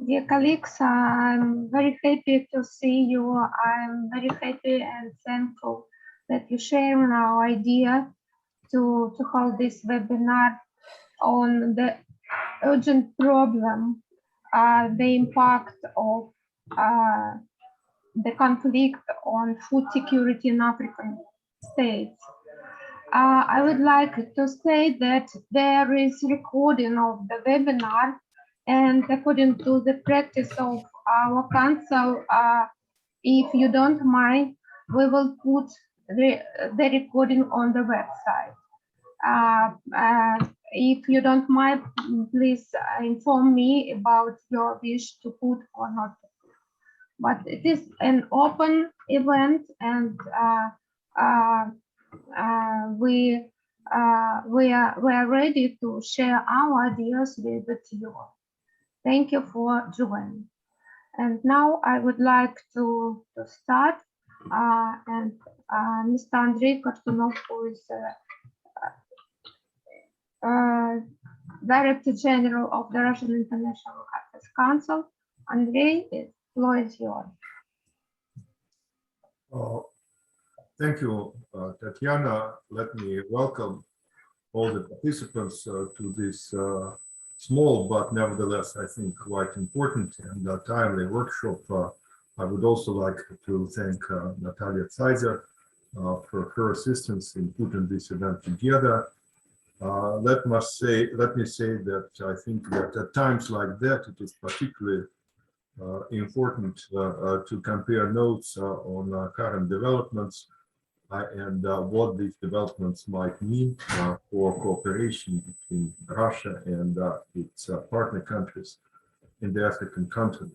Dear colleagues, I'm very happy to see you. I'm very happy and thankful that you share our idea to hold this webinar on the urgent problem, the impact of the conflict on food security in African states. I would like to say that there is recording of the webinar, and according to the practice of our council, if you don't mind, we will put the recording on the website. If you don't mind, please inform me about your wish to put or not to put. But it is an open event, and we are ready to share our ideas with you. Thank you for joining. And now I would like to start. And Mr. Andrei Kortunov, who is Director General of the Russian International Affairs Council. Andrei, the floor is yours. Thank you, Tatiana. Let me welcome all the participants to this small but nevertheless, I think, quite important and timely workshop. I would also like to thank Natalia Tsaiser for her assistance in putting this event together. Let me say that I think that at times like that, it is particularly important to compare notes on current developments and what these developments might mean for cooperation between Russia and its partner countries in the African continent.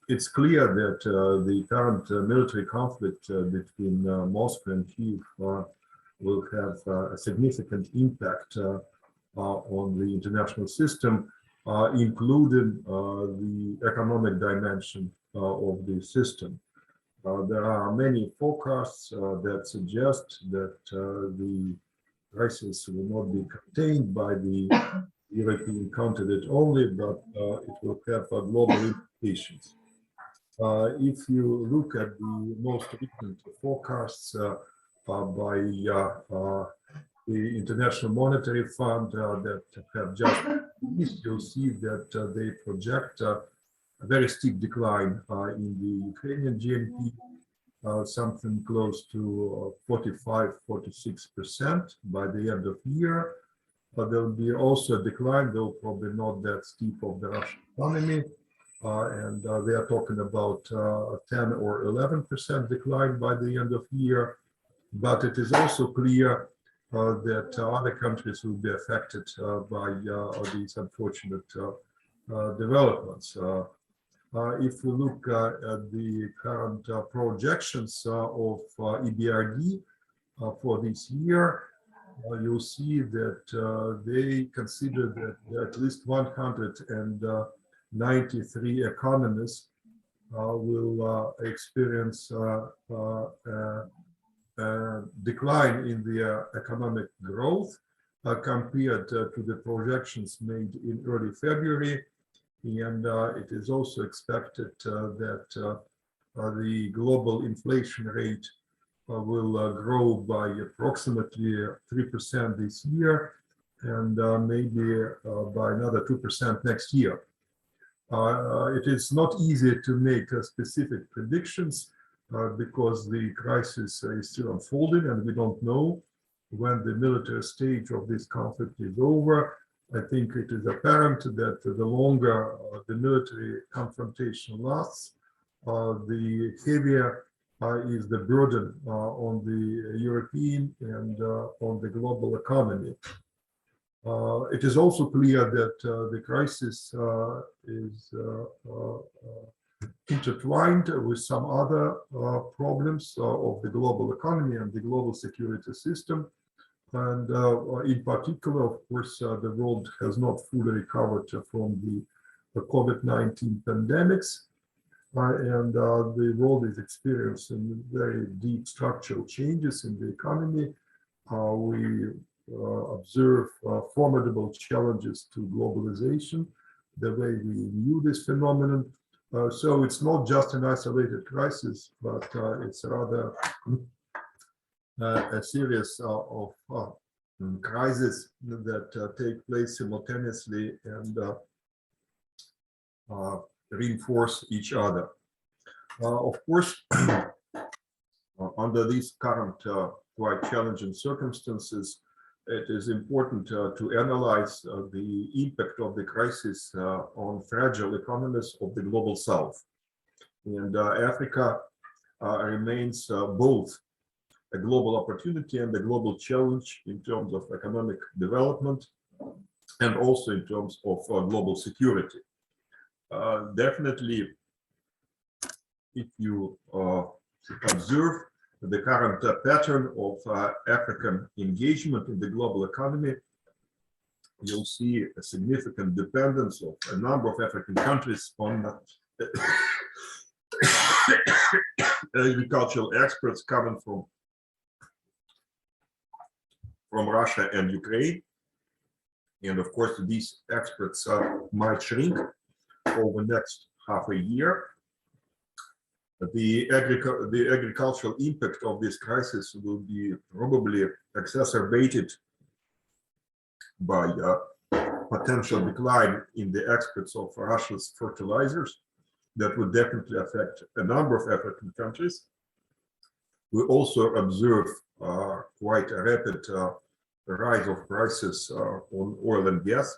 It's clear that the current military conflict between Moscow and Kyiv will have a significant impact on the international system, including the economic dimension of the system. There are many forecasts that suggest that the crisis will not be contained by the European continent only, but it will have global implications. If you look at the most recent forecasts by the International Monetary Fund that have just released, you'll see that they project a very steep decline in the Ukrainian GNP, something close to 45–46% by the end of the year. But there will be also a decline, though probably not that steep, of the Russian economy. And they are talking about a 10 or 11% decline by the end of the year. But it is also clear that other countries will be affected by these unfortunate developments. If we look at the current projections of EBRD for this year, you'll see that they consider that at least 193 economies will experience decline in the economic growth compared to the projections made in early February. And it is also expected that the global inflation rate will grow by approximately 3% this year, and maybe by another 2% next year. It is not easy to make specific predictions because the crisis is still unfolding, and we don't know when the military stage of this conflict is over. I think it is apparent that the longer the military confrontation lasts, the heavier is the burden on the European and on the global economy. It is also clear that the crisis is intertwined with some other problems of the global economy and the global security system. And in particular, of course, the world has not fully recovered from the COVID-19 pandemics. And the world is experiencing very deep structural changes in the economy. We observe formidable challenges to globalization the way we view this phenomenon. So it's not just an isolated crisis, but it's rather a series of crises that take place simultaneously and reinforce each other. Of course, under these current quite challenging circumstances, it is important to analyze the impact of the crisis on fragile economies of the global south. And Africa remains both a global opportunity and a global challenge in terms of economic development and also in terms of global security. Definitely, if you observe the current pattern of African engagement in the global economy, you'll see a significant dependence of a number of African countries on agricultural experts coming from Russia and Ukraine. And of course, these experts might shrink over the next half a year. The agricultural impact of this crisis will be probably exacerbated by potential decline in the exports of Russia's fertilizers. That would definitely affect a number of African countries. We also observe quite a rapid rise of prices on oil and gas,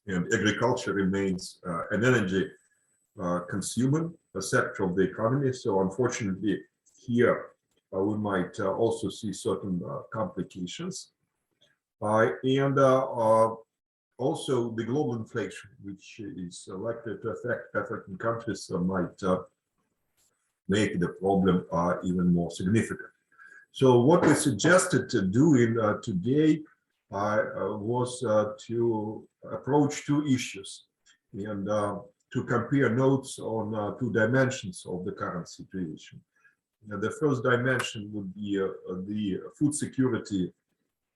and agriculture remains an energy consuming sector of the economy. So unfortunately, here we might also see certain complications. And also the global inflation, which is likely to affect African countries, might make the problem even more significant. So what we suggested to doing today was to approach two issues and to compare notes on two dimensions of the current situation. The first dimension would be the food security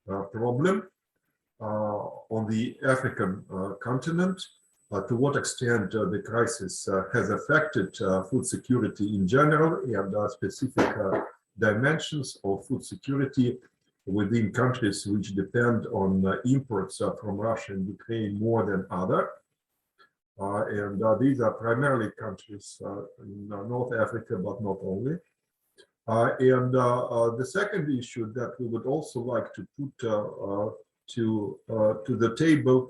problem on the African continent. To what extent the crisis has affected food security in general, and specific dimensions of food security within countries which depend on imports from Russia and Ukraine more than other. And these are primarily countries in North Africa, but not only. And the second issue that we would also like to put to the table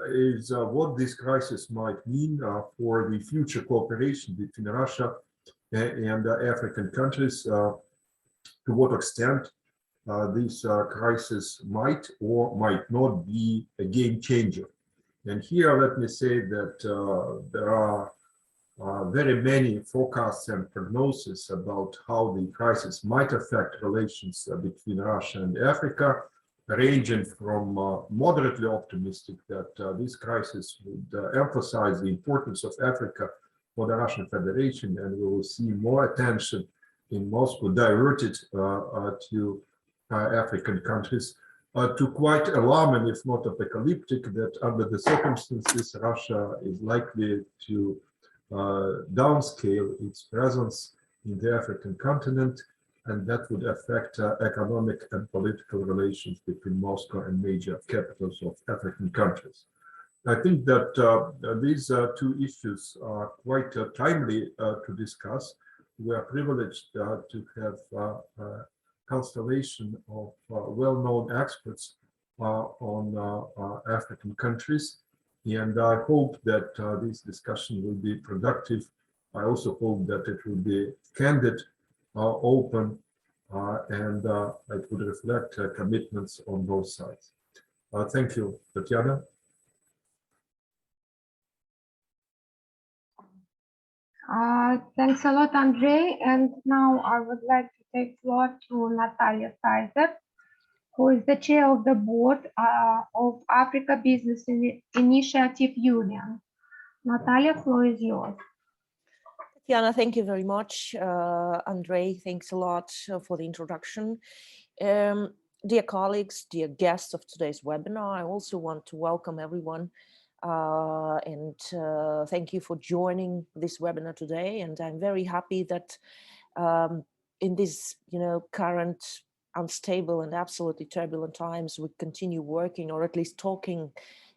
is what this crisis might mean for the future cooperation between Russia and African countries. To what extent this crisis might or might not be a game changer. And here, let me say that there are very many forecasts and prognoses about how the crisis might affect relations between Russia and Africa, ranging from moderately optimistic that this crisis would emphasize the importance of Africa for the Russian Federation, and we will see more attention in Moscow diverted to African countries, to quite alarming, if not apocalyptic, that under the circumstances, Russia is likely to downscale its presence in the African continent, and that would affect economic and political relations between Moscow and major capitals of African countries. I think that these two issues are quite timely to discuss. We are privileged to have a constellation of well-known experts on African countries, and I hope that this discussion will be productive. I also hope that it will be candid, open, and it would reflect commitments on both sides. Thank you, Tatiana. Thanks a lot, Andrei. And now I would like to take floor to Natalia Kaiser, who is the chair of the board of Africa Business Initiative Union. Natalia, floor is yours. Tatiana, thank you very much. Andrei, thanks a lot for the introduction. Dear colleagues, dear guests of today's webinar, I also want to welcome everyone Thank you for joining this webinar today. And I'm very happy that in this, current unstable and absolutely turbulent times, we continue working, or at least talking,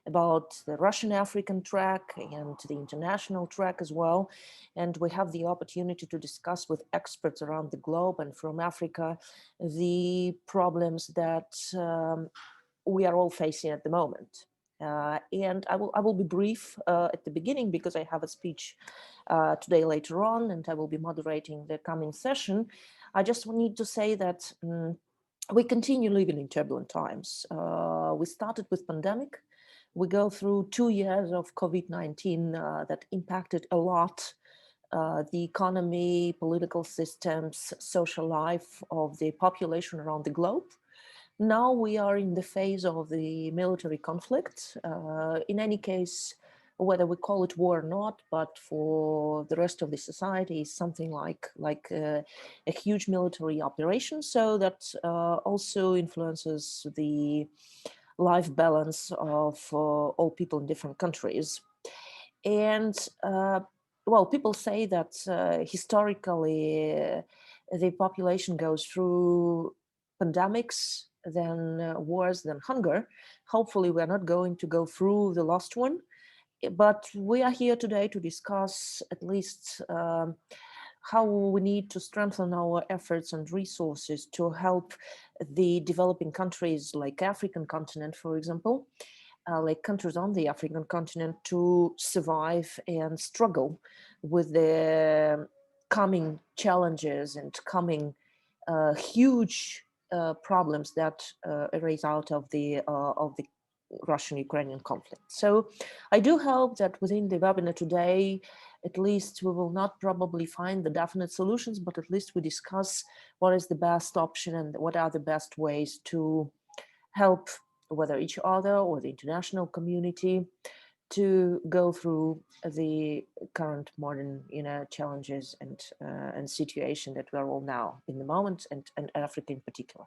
about the Russian-African track and the international track as well. And we have the opportunity to discuss with experts around the globe and from Africa the problems that we are all facing at the moment. And I will be brief at the beginning because I have a speech today later on, and I will be moderating the coming session. I just need to say that we continue living in turbulent times. We started with pandemic. We go through 2 years of COVID-19 that impacted a lot the economy, political systems, social life of the population around the globe. Now we are in the phase of the military conflict. In any case, whether we call it war or not, but for the rest of the society, is something like a huge military operation. So that also influences the life balance of all people in different countries. And well, people say that historically the population goes through pandemics, then wars, then hunger. Hopefully we're not going to go through the last one, but we are here today to discuss at least how we need to strengthen our efforts and resources to help the developing countries like African continent, for example, like countries on the African continent, to survive and struggle with the coming challenges and coming huge problems that arise out of the Russian-Ukrainian conflict. So I do hope that within the webinar today, at least we will not probably find the definite solutions, but at least we discuss what is the best option and what are the best ways to help whether each other or the international community to go through the current modern challenges and situation that we're all now in the moment, and Africa in particular.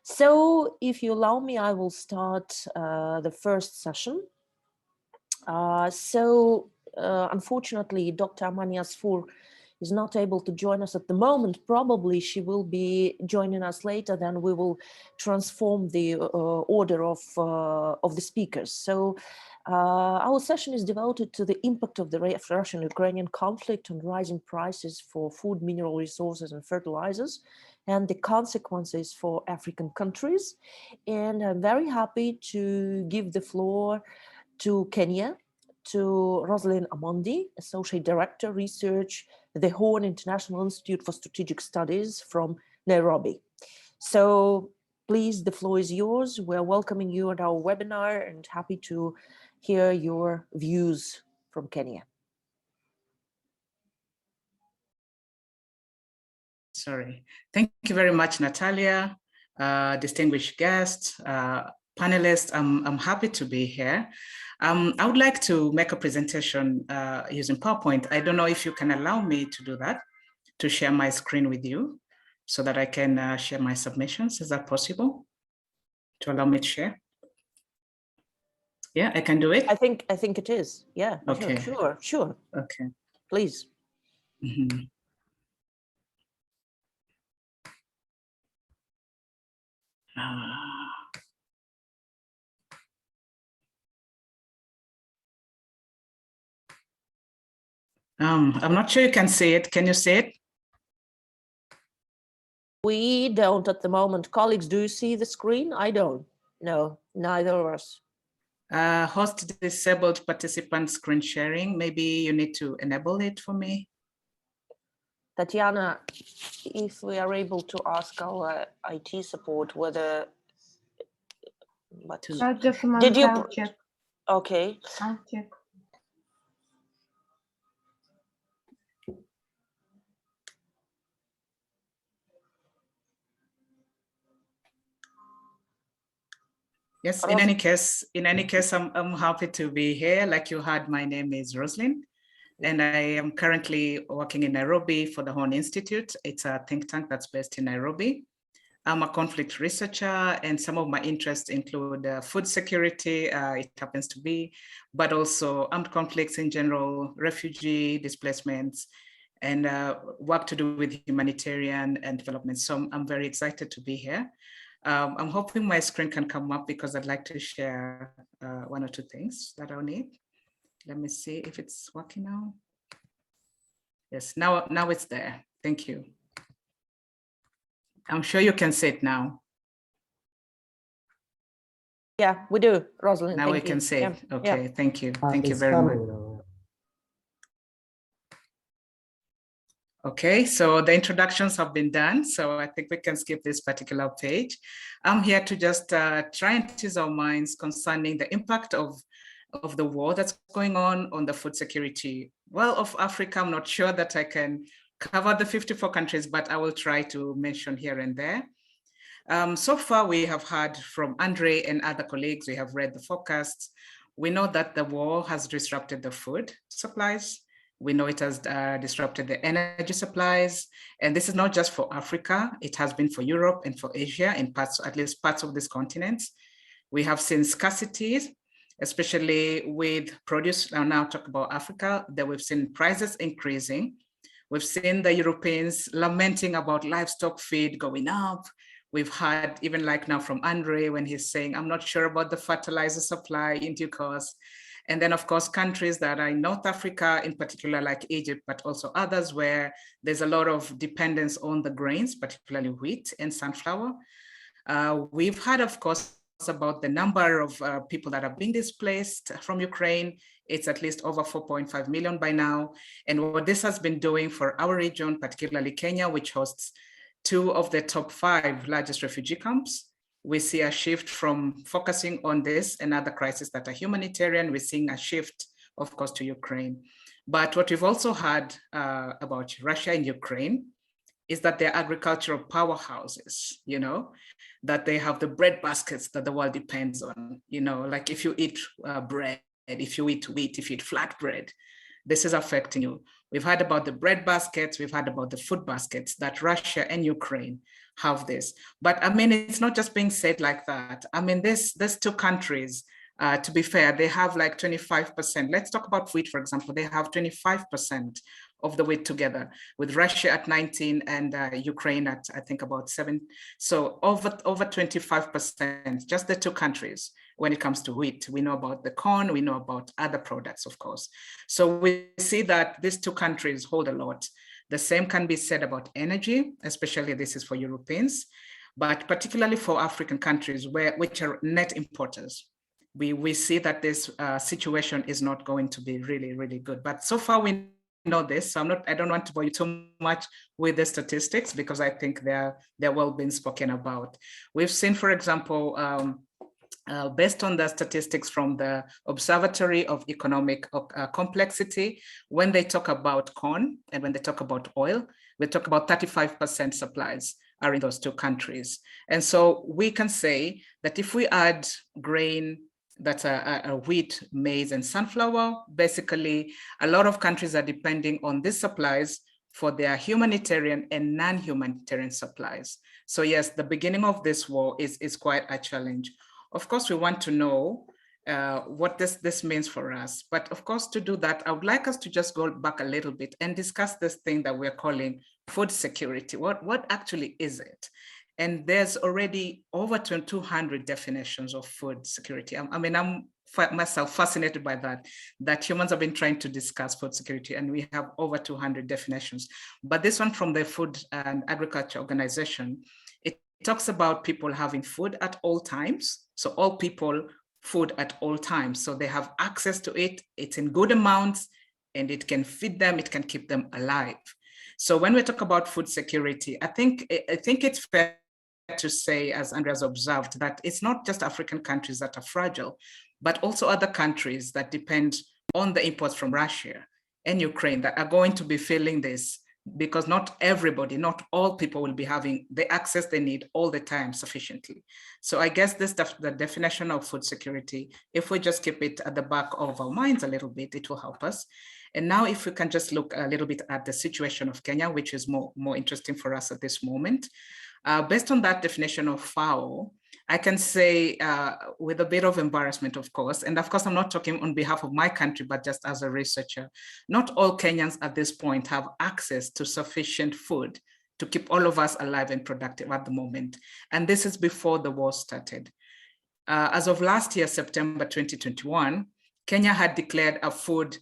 So if you allow me, I will start the first session. Unfortunately, Dr. Amania Asfour is not able to join us at the moment. Probably she will be joining us later. Then we will transform the order of the speakers. So our session is devoted to the impact of the Russian-Ukrainian conflict on rising prices for food, mineral resources, and fertilizers, and the consequences for African countries. And I'm very happy to give the floor to Kenya, to Rosalind Amondi, Associate Director, Research, the Horn International Institute for Strategic Studies from Nairobi. So please, the floor is yours. We're welcoming you at our webinar and happy to hear your views from Kenya. Sorry. Thank you very much, Natalia, distinguished guests, panelists. I'm happy to be here. I would like to make a presentation using PowerPoint. I don't know if you can allow me to do that, to share my screen with you so that I can share my submissions. Is that possible? To allow me to share? Yeah, I can do it. I think it is. Yeah. Okay. Sure. Okay. Please. Mm-hmm. I'm not sure you can see it. Can you see it? We don't at the moment. Colleagues, do you see the screen? I don't. No, neither of us. Host disabled participant screen sharing. Maybe you need to enable it for me. Tatiana, if we are able to ask our IT support whether... Just a moment, did you... I'll check. Okay. I'll check. Yes, in any case, I'm happy to be here. Like you heard, my name is Rosalind, and I am currently working in Nairobi for the Horn Institute. It's a think tank that's based in Nairobi. I'm a conflict researcher, and some of my interests include food security, it happens to be, but also armed conflicts in general, refugee displacements, and work to do with humanitarian and development. So I'm very excited to be here. I'm hoping my screen can come up because I'd like to share one or two things that I'll need. Let me see if it's working now. Yes, now it's there. Thank you. I'm sure you can see it now. Yeah, we do, Rosalind. Now we can see it. Okay, yeah. Thank you. Thank you very much. Okay, so the introductions have been done, so I think we can skip this particular page. I'm here to just try and tease our minds concerning the impact of the war that's going on the food security. Well, of Africa, I'm not sure that I can cover the 54 countries, but I will try to mention here and there. So far, we have heard from Andre and other colleagues, we have read the forecasts. We know that the war has disrupted the food supplies. We know it has disrupted the energy supplies. And this is not just for Africa, it has been for Europe and for Asia in parts, at least parts of this continent. We have seen scarcities, especially with produce. I'll now talk about Africa, that we've seen prices increasing. We've seen the Europeans lamenting about livestock feed going up. We've heard even like now from Andre when he's saying, I'm not sure about the fertilizer supply in due course. And then of course, countries that are in North Africa, in particular like Egypt, but also others where there's a lot of dependence on the grains, particularly wheat and sunflower. We've heard, of course, about the number of people that are being displaced from Ukraine. It's at least over 4.5 million by now. And what this has been doing for our region, particularly Kenya, which hosts 2 of the top 5 largest refugee camps, we see a shift from focusing on this and other crises that are humanitarian. We're seeing a shift, of course, to Ukraine. But what we've also heard about Russia and Ukraine is that they're agricultural powerhouses, you know, that they have the bread baskets that the world depends on, you know, like if you eat bread, if you eat wheat, if you eat flatbread, this is affecting you. We've heard about the bread baskets, we've heard about the food baskets that Russia and Ukraine have this. But I mean, it's not just being said like that. I mean, these 2 countries, to be fair, they have like 25%. Let's talk about wheat, for example. They have 25% of the wheat together, with Russia at 19 and Ukraine at, I think, about 7. So over 25%, just the 2 countries when it comes to wheat. We know about the corn, we know about other products, of course. So we see that these 2 countries hold a lot. The same can be said about energy, especially this is for Europeans, but particularly for African countries which are net importers. We see that this situation is not going to be really, really good. But so far we know this, so I don't want to bore you too much with the statistics because I think they're well been spoken about. We've seen, for example, based on the statistics from the Observatory of Economic Complexity, when they talk about corn and when they talk about oil, we talk about 35% supplies are in those 2 countries. And so we can say that if we add grain, that's a wheat, maize, and sunflower, basically a lot of countries are depending on these supplies for their humanitarian and non-humanitarian supplies. So yes, the beginning of this war is quite a challenge. Of course, we want to know what this means for us. But of course, to do that, I would like us to just go back a little bit and discuss this thing that we're calling food security. What actually is it? And there's already over 200 definitions of food security. I mean, I'm myself fascinated by that humans have been trying to discuss food security, and we have over 200 definitions. But this one from the Food and Agriculture Organization, it talks about people having food at all times. So all people, food at all times. So they have access to it, it's in good amounts, and it can feed them, it can keep them alive. So when we talk about food security, I think it's fair to say, as Andrea's observed, that it's not just African countries that are fragile, but also other countries that depend on the imports from Russia and Ukraine that are going to be feeling this, because not everybody, not all people will be having the access they need all the time sufficiently. So I guess this the definition of food security, if we just keep it at the back of our minds a little bit, it will help us. And now if we can just look a little bit at the situation of Kenya, which is more interesting for us at this moment. Based on that definition of FAO, I can say with a bit of embarrassment, of course, and of course, I'm not talking on behalf of my country, but just as a researcher, not all Kenyans at this point have access to sufficient food to keep all of us alive and productive at the moment. And this is before the war started. As of last year, September 2021, Kenya had declared a food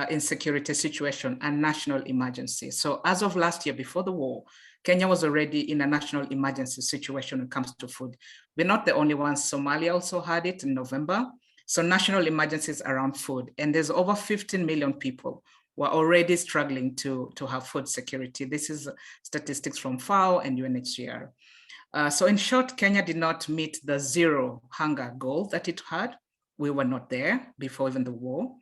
insecurity situation a national emergency. So as of last year, before the war, Kenya was already in a national emergency situation when it comes to food. We're not the only ones. Somalia also had it in November. So national emergencies around food. And there's over 15 million people who are already struggling to have food security. This is statistics from FAO and UNHCR. So in short, Kenya did not meet the zero hunger goal that it had. We were not there before even the war.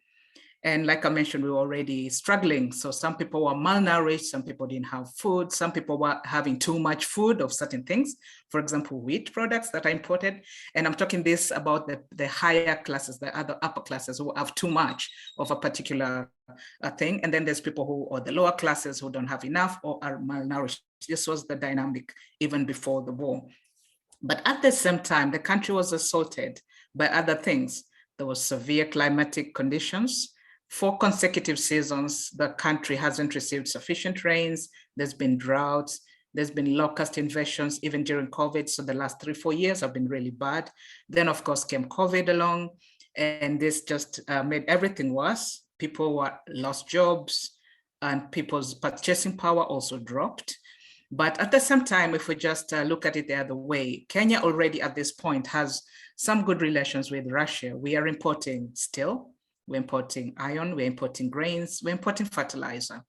And like I mentioned, we were already struggling. So some people were malnourished, some people didn't have food, some people were having too much food of certain things, for example, wheat products that are imported. And I'm talking this about the higher classes, the other upper classes who have too much of a particular thing. And then there's people who, or the lower classes who don't have enough or are malnourished. This was the dynamic even before the war. But at the same time, the country was assaulted by other things. There was severe climatic conditions. 4 consecutive seasons, the country hasn't received sufficient rains. There's been droughts. There's been locust invasions, even during COVID. So the last 3-4 years have been really bad. Then, of course, came COVID along, and this just made everything worse. People lost jobs, and people's purchasing power also dropped. But at the same time, if we just look at it the other way, Kenya already at this point has some good relations with Russia. We are importing steel. We're importing iron, we're importing grains, we're importing fertilizer.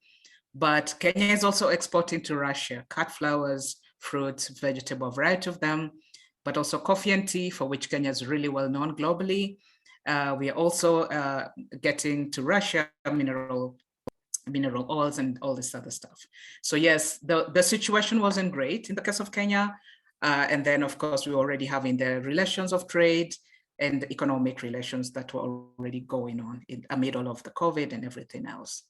But Kenya is also exporting to Russia cut flowers, fruits, vegetable, variety of them, but also coffee and tea, for which Kenya is really well known globally. We are also getting to Russia mineral oils and all this other stuff. So yes, the situation wasn't great in the case of Kenya. And then of course, we're already having the relations of trade and the economic relations that were already going on amid all of the COVID and everything else.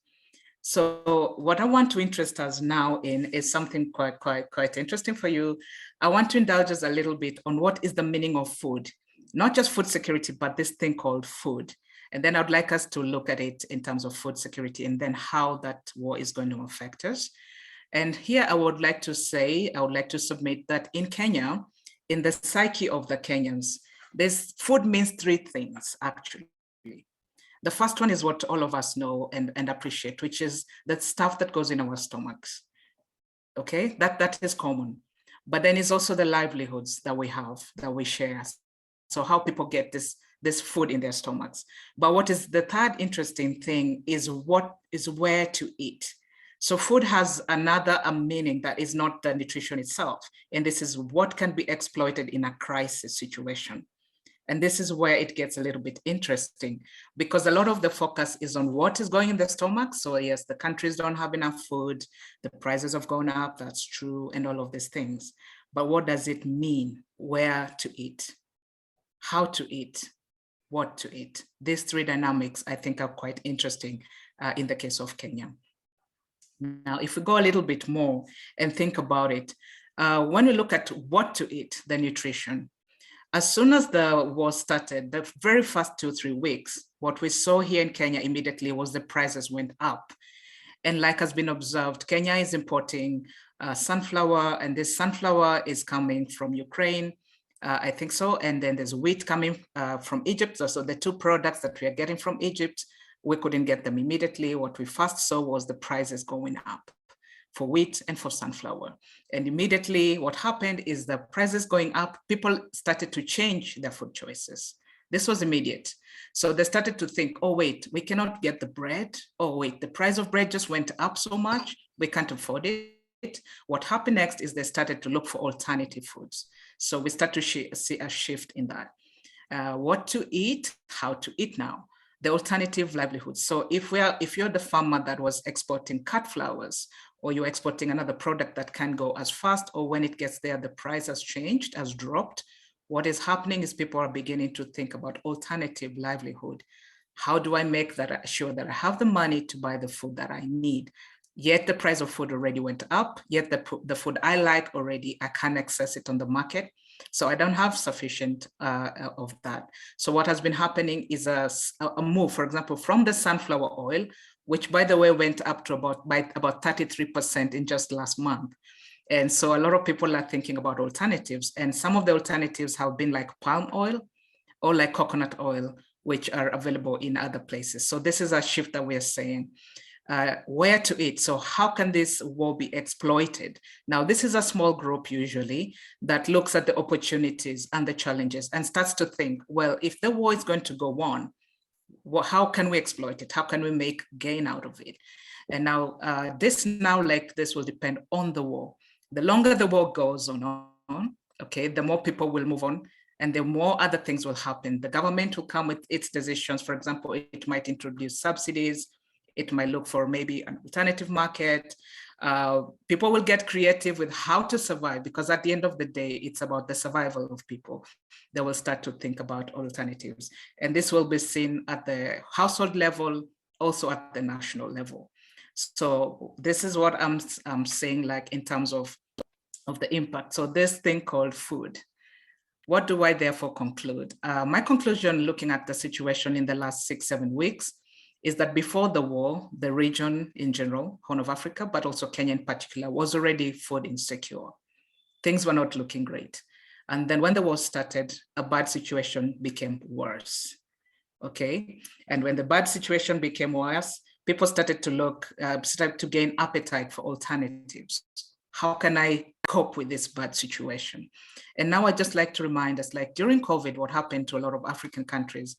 So what I want to interest us now in is something quite interesting for you. I want to indulge us a little bit on what is the meaning of food, not just food security, but this thing called food. And then I'd like us to look at it in terms of food security and then how that war is going to affect us. And here I would like to submit that in Kenya, in the psyche of the Kenyans, this food means 3 things, actually. The first one is what all of us know and appreciate, which is the stuff that goes in our stomachs. Okay, that is common. But then it's also the livelihoods that we have, that we share. So how people get this food in their stomachs. But what is the third interesting thing is what is where to eat. So food has another meaning that is not the nutrition itself. And this is what can be exploited in a crisis situation. And this is where it gets a little bit interesting because a lot of the focus is on what is going in the stomach. So yes, the countries don't have enough food, the prices have gone up, that's true, and all of these things. But what does it mean? Where to eat? How to eat? What to eat? These 3 dynamics, I think, are quite interesting in the case of Kenya. Now, if we go a little bit more and think about it, when we look at what to eat, the nutrition, as soon as the war started, the very first 2-3 weeks, what we saw here in Kenya immediately was the prices went up. And like has been observed, Kenya is importing sunflower, and this sunflower is coming from Ukraine, I think so. And then there's wheat coming from Egypt. So the 2 products that we are getting from Egypt, we couldn't get them immediately. What we first saw was the prices going up for wheat and for sunflower. And immediately what happened is the prices going up, people started to change their food choices. This was immediate. So they started to think, oh, wait, we cannot get the bread. Oh, wait, the price of bread just went up so much, we can't afford it. What happened next is they started to look for alternative foods. So we start to see a shift in that. What to eat, how to eat now, the alternative livelihoods. So if you're the farmer that was exporting cut flowers, or you're exporting another product that can go as fast, or when it gets there, the price has changed, has dropped. What is happening is people are beginning to think about alternative livelihood. How do I make that sure that I have the money to buy the food that I need? Yet the price of food already went up, yet the food I like already, I can't access it on the market. So I don't have sufficient of that. So what has been happening is a move, for example, from the sunflower oil, which by the way went up to about 33% in just last month. And so a lot of people are thinking about alternatives, and some of the alternatives have been like palm oil or like coconut oil, which are available in other places. So this is a shift that we're saying. Where to eat. So how can this war be exploited? Now, this is a small group usually that looks at the opportunities and the challenges and starts to think, well, if the war is going to go on, how can we exploit it? How can we make gain out of it? And now this will depend on the war. The longer the war goes on, okay, the more people will move on and the more other things will happen. The government will come with its decisions. For example, it might introduce subsidies. It might look for maybe an alternative market. People will get creative with how to survive, because at the end of the day, it's about the survival of people. They will start to think about alternatives. And this will be seen at the household level, also at the national level. So this is what I'm saying, like in terms of the impact. So this thing called food. What do I therefore conclude? My conclusion, looking at the situation in the last 6-7 weeks, is that before the war, the region in general, Horn of Africa, but also Kenya in particular, was already food insecure. Things were not looking great. And then when the war started, a bad situation became worse, okay? And when the bad situation became worse, people started to gain appetite for alternatives. How can I cope with this bad situation? And now I'd just like to remind us, like during COVID, what happened to a lot of African countries,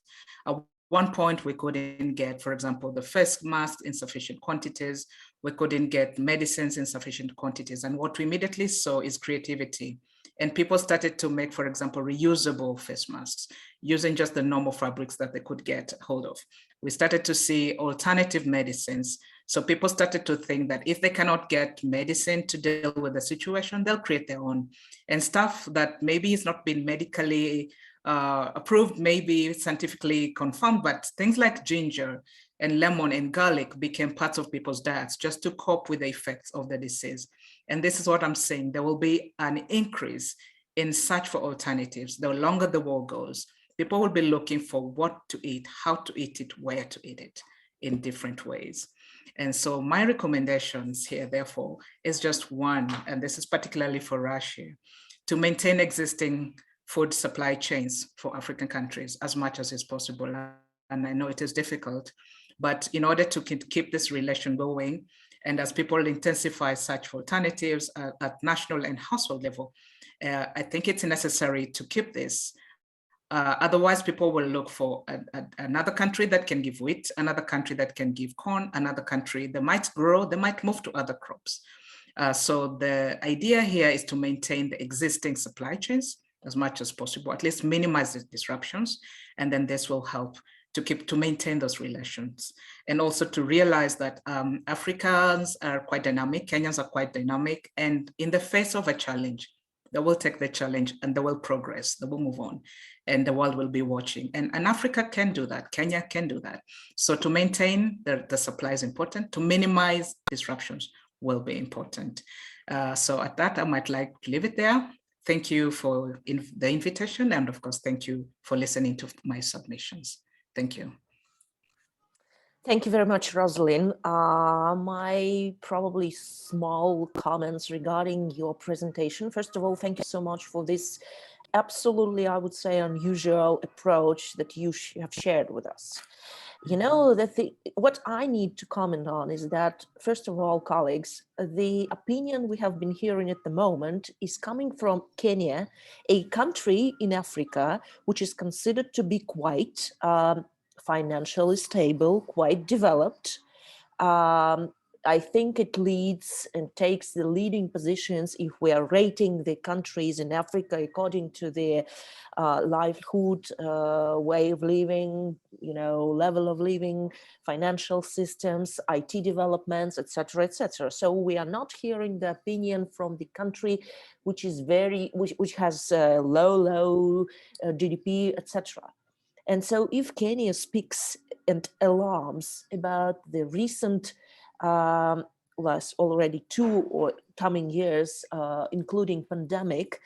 at one point we couldn't get, for example, the face masks in sufficient quantities, we couldn't get medicines in sufficient quantities. And what we immediately saw is creativity. And people started to make, for example, reusable face masks using just the normal fabrics that they could get hold of. We started to see alternative medicines. So people started to think that if they cannot get medicine to deal with the situation, they'll create their own. And stuff that maybe is not been medically approved, maybe scientifically confirmed, but things like ginger and lemon and garlic became parts of people's diets just to cope with the effects of the disease. And this is what I'm saying. There will be an increase in search for alternatives. The longer the war goes, people will be looking for what to eat, how to eat it, where to eat it in different ways. And so my recommendations here, therefore, is just one, and this is particularly for Russia, to maintain existing food supply chains for African countries as much as is possible. And I know it is difficult, but in order to keep this relation going, and as people intensify search for alternatives at national and household level, I think it's necessary to keep this. Otherwise, people will look for another country that can give wheat, another country that can give corn, another country that might grow, they might move to other crops. So the idea here is to maintain the existing supply chains as much as possible, at least minimize the disruptions, and then this will help to maintain those relations. And also to realize that Africans are quite dynamic, Kenyans are quite dynamic, and in the face of a challenge, they will take the challenge and they will progress, they will move on, and the world will be watching. And Africa can do that, Kenya can do that. So to maintain the supply is important, to minimize disruptions will be important. So at that, I might like to leave it there. Thank you for the invitation, and of course, thank you for listening to my submissions. Thank you. Thank you very much, Rosalind. My probably small comments regarding your presentation. First of all, thank you so much for this absolutely, I would say, unusual approach that you have shared with us. You know, what I need to comment on is that, first of all, colleagues, the opinion we have been hearing at the moment is coming from Kenya, a country in Africa, which is considered to be quite financially stable, quite developed. I think it leads and takes the leading positions if we are rating the countries in Africa according to their livelihood, way of living, you know, level of living, financial systems, IT developments, etc., etc. So we are not hearing the opinion from the country which is which has low GDP, etc. And so if Kenya speaks and alarms about the recent last already 2 or coming years, including pandemic,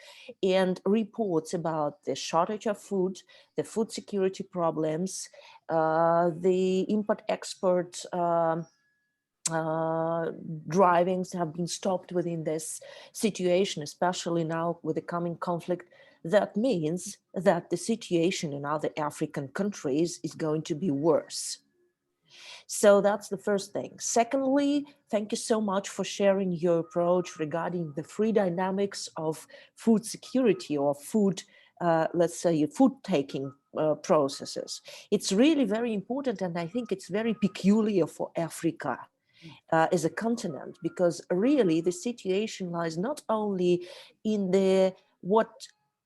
and reports about the shortage of food, the food security problems, the import-export drivings have been stopped within this situation, especially now with the coming conflict. That means that the situation in other African countries is going to be worse. So that's the first thing. Secondly, thank you so much for sharing your approach regarding the free dynamics of food security or food, let's say, food taking processes. It's really very important, and I think it's very peculiar for Africa as a continent, because really the situation lies not only in what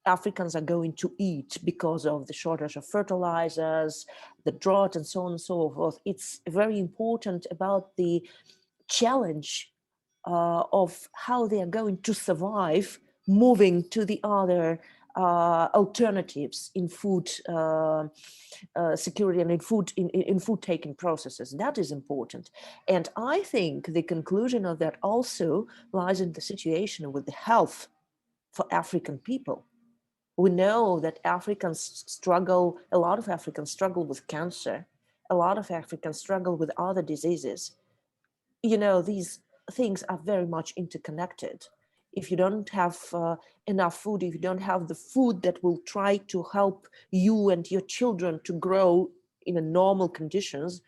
Africans are going to eat because of the shortage of fertilizers, the drought, and so on and so forth. It's very important about the challenge of how they are going to survive moving to the other alternatives in food security and in food taking processes. That is important. And I think the conclusion of that also lies in the situation with the health for African people. We know that Africans struggle, a lot of Africans struggle with cancer. A lot of Africans struggle with other diseases. You know, these things are very much interconnected. If you don't have enough food, if you don't have the food that will try to help you and your children to grow in normal conditions,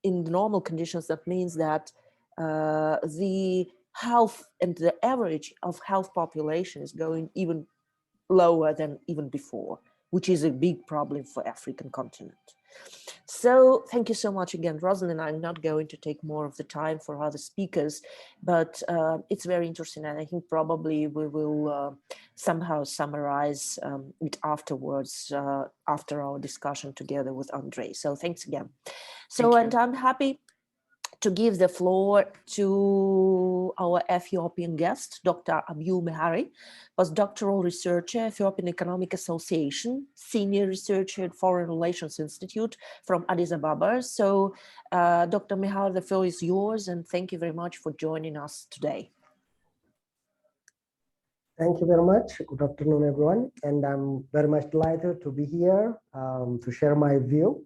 that means that the health and the average of health population is going even lower than even before, which is a big problem for African continent. So thank you so much again, Rosalind. I'm not going to take more of the time for other speakers, but it's very interesting, and I think probably we will somehow summarize it afterwards, after our discussion together with Andre. So thanks again. So, and I'm happy to give the floor to our Ethiopian guest, Dr. Abiu Mehari, postdoctoral researcher, Ethiopian Economic Association, senior researcher at Foreign Relations Institute from Addis Ababa. So, Dr. Mehari, the floor is yours, and thank you very much for joining us today. Thank you very much. Good afternoon, everyone. And I'm very much delighted to be here to share my view.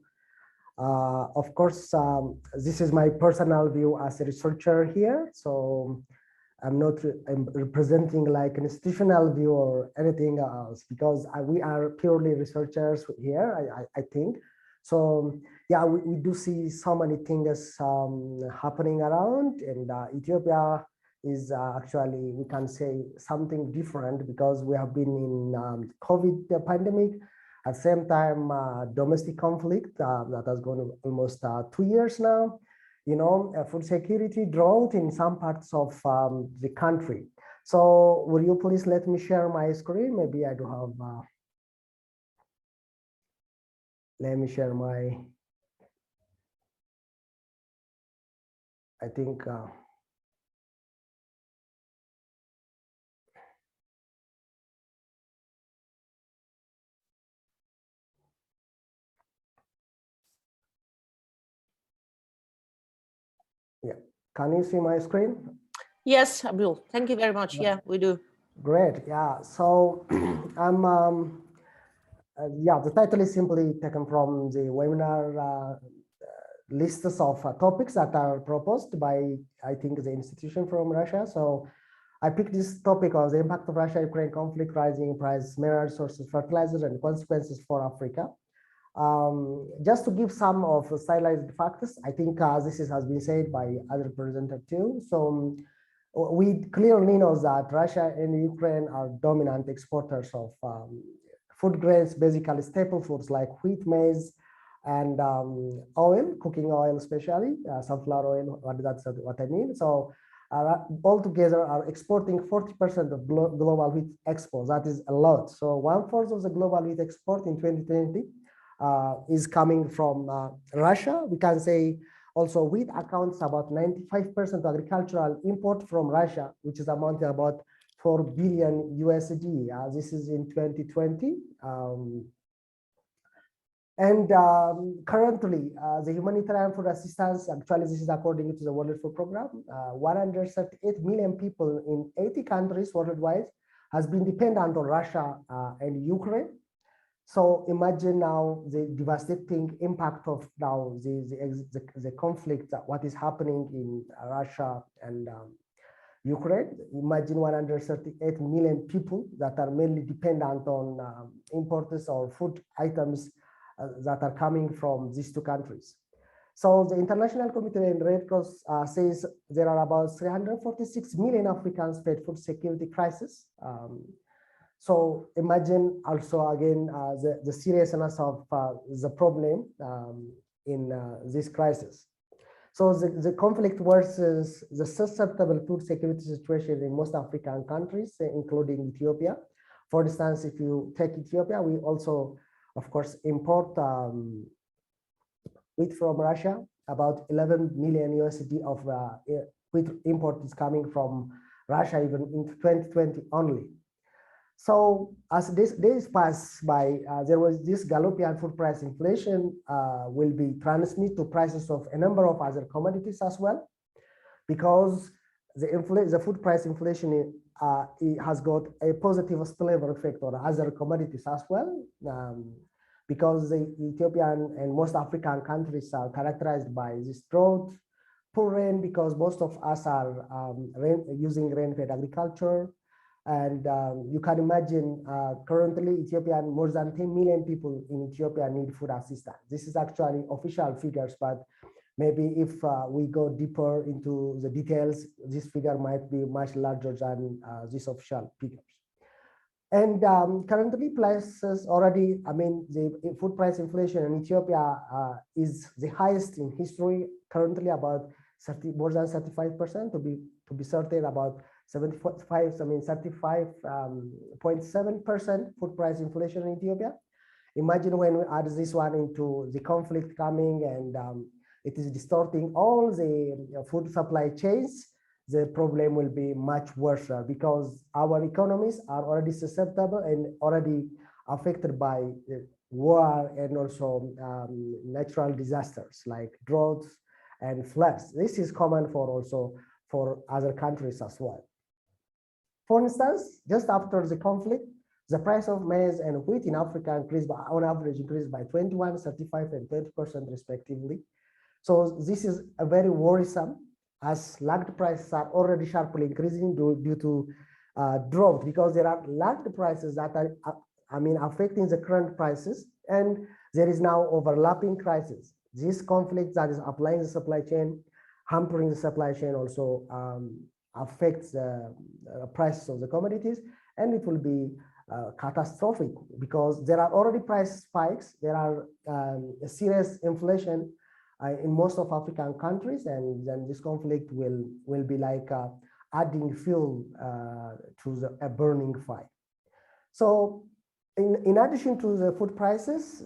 Of course, this is my personal view as a researcher here. So I'm representing like an institutional view or anything else, because we are purely researchers here, I think. So yeah, we do see so many things happening around, and Ethiopia is actually, we can say, something different, because we have been in COVID pandemic. At the same time, domestic conflict that has gone almost 2 years now, you know, food security, drought in some parts of the country. So will you please let me share my screen? Maybe I do have, let me share my, I think, yeah. Can you see my screen? Yes, Abdul. Thank you very much. Yeah, we do. Great. Yeah. So I'm, yeah, the title is simply taken from the webinar lists of topics that are proposed by, I think, the institution from Russia. So I picked this topic of the impact of Russia-Ukraine conflict, rising price, mineral resources, fertilizers, and consequences for Africa. Just to give some of the stylized factors, I think this has been said by other presenters too. So we clearly know that Russia and Ukraine are dominant exporters of food grains, basically staple foods like wheat, maize, and oil, cooking oil especially, sunflower oil, that's what I mean. So altogether are exporting 40% of global wheat exports. That is a lot. So 1/4 of the global wheat export in 2020 is coming from Russia. We can say also wheat accounts about 95% of agricultural import from Russia, which is amounting about 4 billion USD. This is in 2020. And currently, the humanitarian food assistance, actually this is according to the World Food Program, 138 million people in 80 countries worldwide has been dependent on Russia and Ukraine. So imagine now the devastating impact of now the conflict, what is happening in Russia and Ukraine. Imagine 138 million people that are mainly dependent on imports or food items that are coming from these two countries. So the International Committee on Red Cross says there are about 346 million Africans face food security crisis. So imagine also again the seriousness of the problem in this crisis. So the conflict worsens the susceptible food security situation in most African countries, including Ethiopia. For instance, if you take Ethiopia, we also, of course, import wheat from Russia. About 11 million USD of wheat import is coming from Russia, even in 2020 only. So as these days pass by, there was this galloping food price inflation will be transmitted to prices of a number of other commodities as well, because the food price inflation it has got a positive spillover effect on other commodities as well, because the Ethiopian and most African countries are characterized by this drought, poor rain, because most of us are using rain-fed agriculture. And you can imagine currently Ethiopian, more than 10 million people in Ethiopia need food assistance. This is actually official figures, but maybe if we go deeper into the details, this figure might be much larger than these official figures. And currently prices already, I mean, the food price inflation in Ethiopia is the highest in history, currently about more than 35%, to be certain, about 35.7% food price inflation in Ethiopia. Imagine when we add this one into the conflict coming and it is distorting all the food supply chains, the problem will be much worse because our economies are already susceptible and already affected by war and also natural disasters like droughts and floods. This is common for also for other countries as well. For instance, just after the conflict, the price of maize and wheat in Africa increased by, on average, increased by 21, 35, and 30% respectively. So this is a very worrisome, as lagged prices are already sharply increasing due to drought, because there are lagged prices that are, affecting the current prices, and there is now overlapping crisis. This conflict that is applying the supply chain, hampering the supply chain, also affects the prices of the commodities, and it will be catastrophic because there are already price spikes. There are serious inflation in most of African countries, and then this conflict will be like adding fuel to a burning fire. So in addition to the food prices,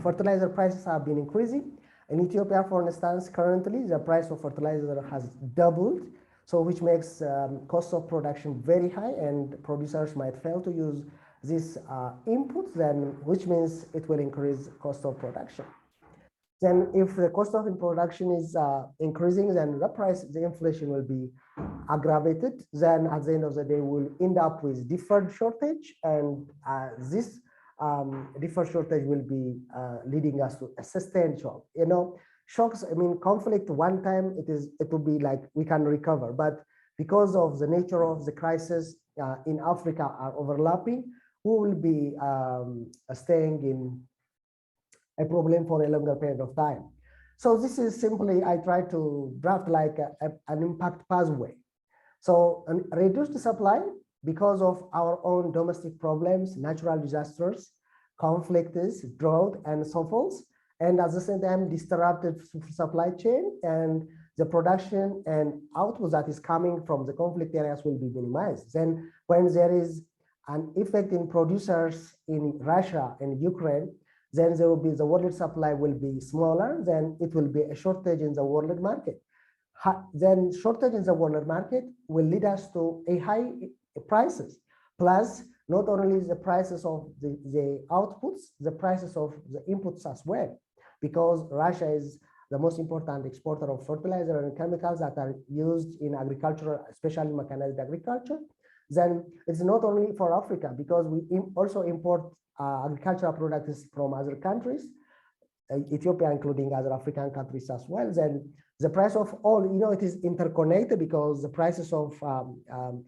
fertilizer prices have been increasing. In Ethiopia, for instance, currently the price of fertilizer has doubled, so which makes cost of production very high, and producers might fail to use these inputs, then which means it will increase cost of production. Then if the cost of production is increasing, then the inflation will be aggravated. Then at the end of the day, we'll end up with deferred shortage, and this deferred shortage will be leading us to a sustained shock. Shocks, conflict one time, it will be like we can recover, but because of the nature of the crisis in Africa are overlapping, we will be staying in a problem for a longer period of time. So this is simply, I try to draft like an impact pathway. So reduce the supply because of our own domestic problems, natural disasters, conflicts, drought, and so forth. And at the same time, disrupted supply chain, and the production and output that is coming from the conflict areas will be minimized. Then when there is an effect in producers in Russia and Ukraine, then there will be the world supply will be smaller, then it will be a shortage in the world market. Then shortage in the world market will lead us to a high prices. Plus, not only the prices of the outputs, the prices of the inputs as well, because Russia is the most important exporter of fertilizer and chemicals that are used in agricultural, especially mechanized agriculture. Then it's not only for Africa, because we also import agricultural products from other countries, Ethiopia, including other African countries as well. Then the price of all, it is interconnected, because the prices of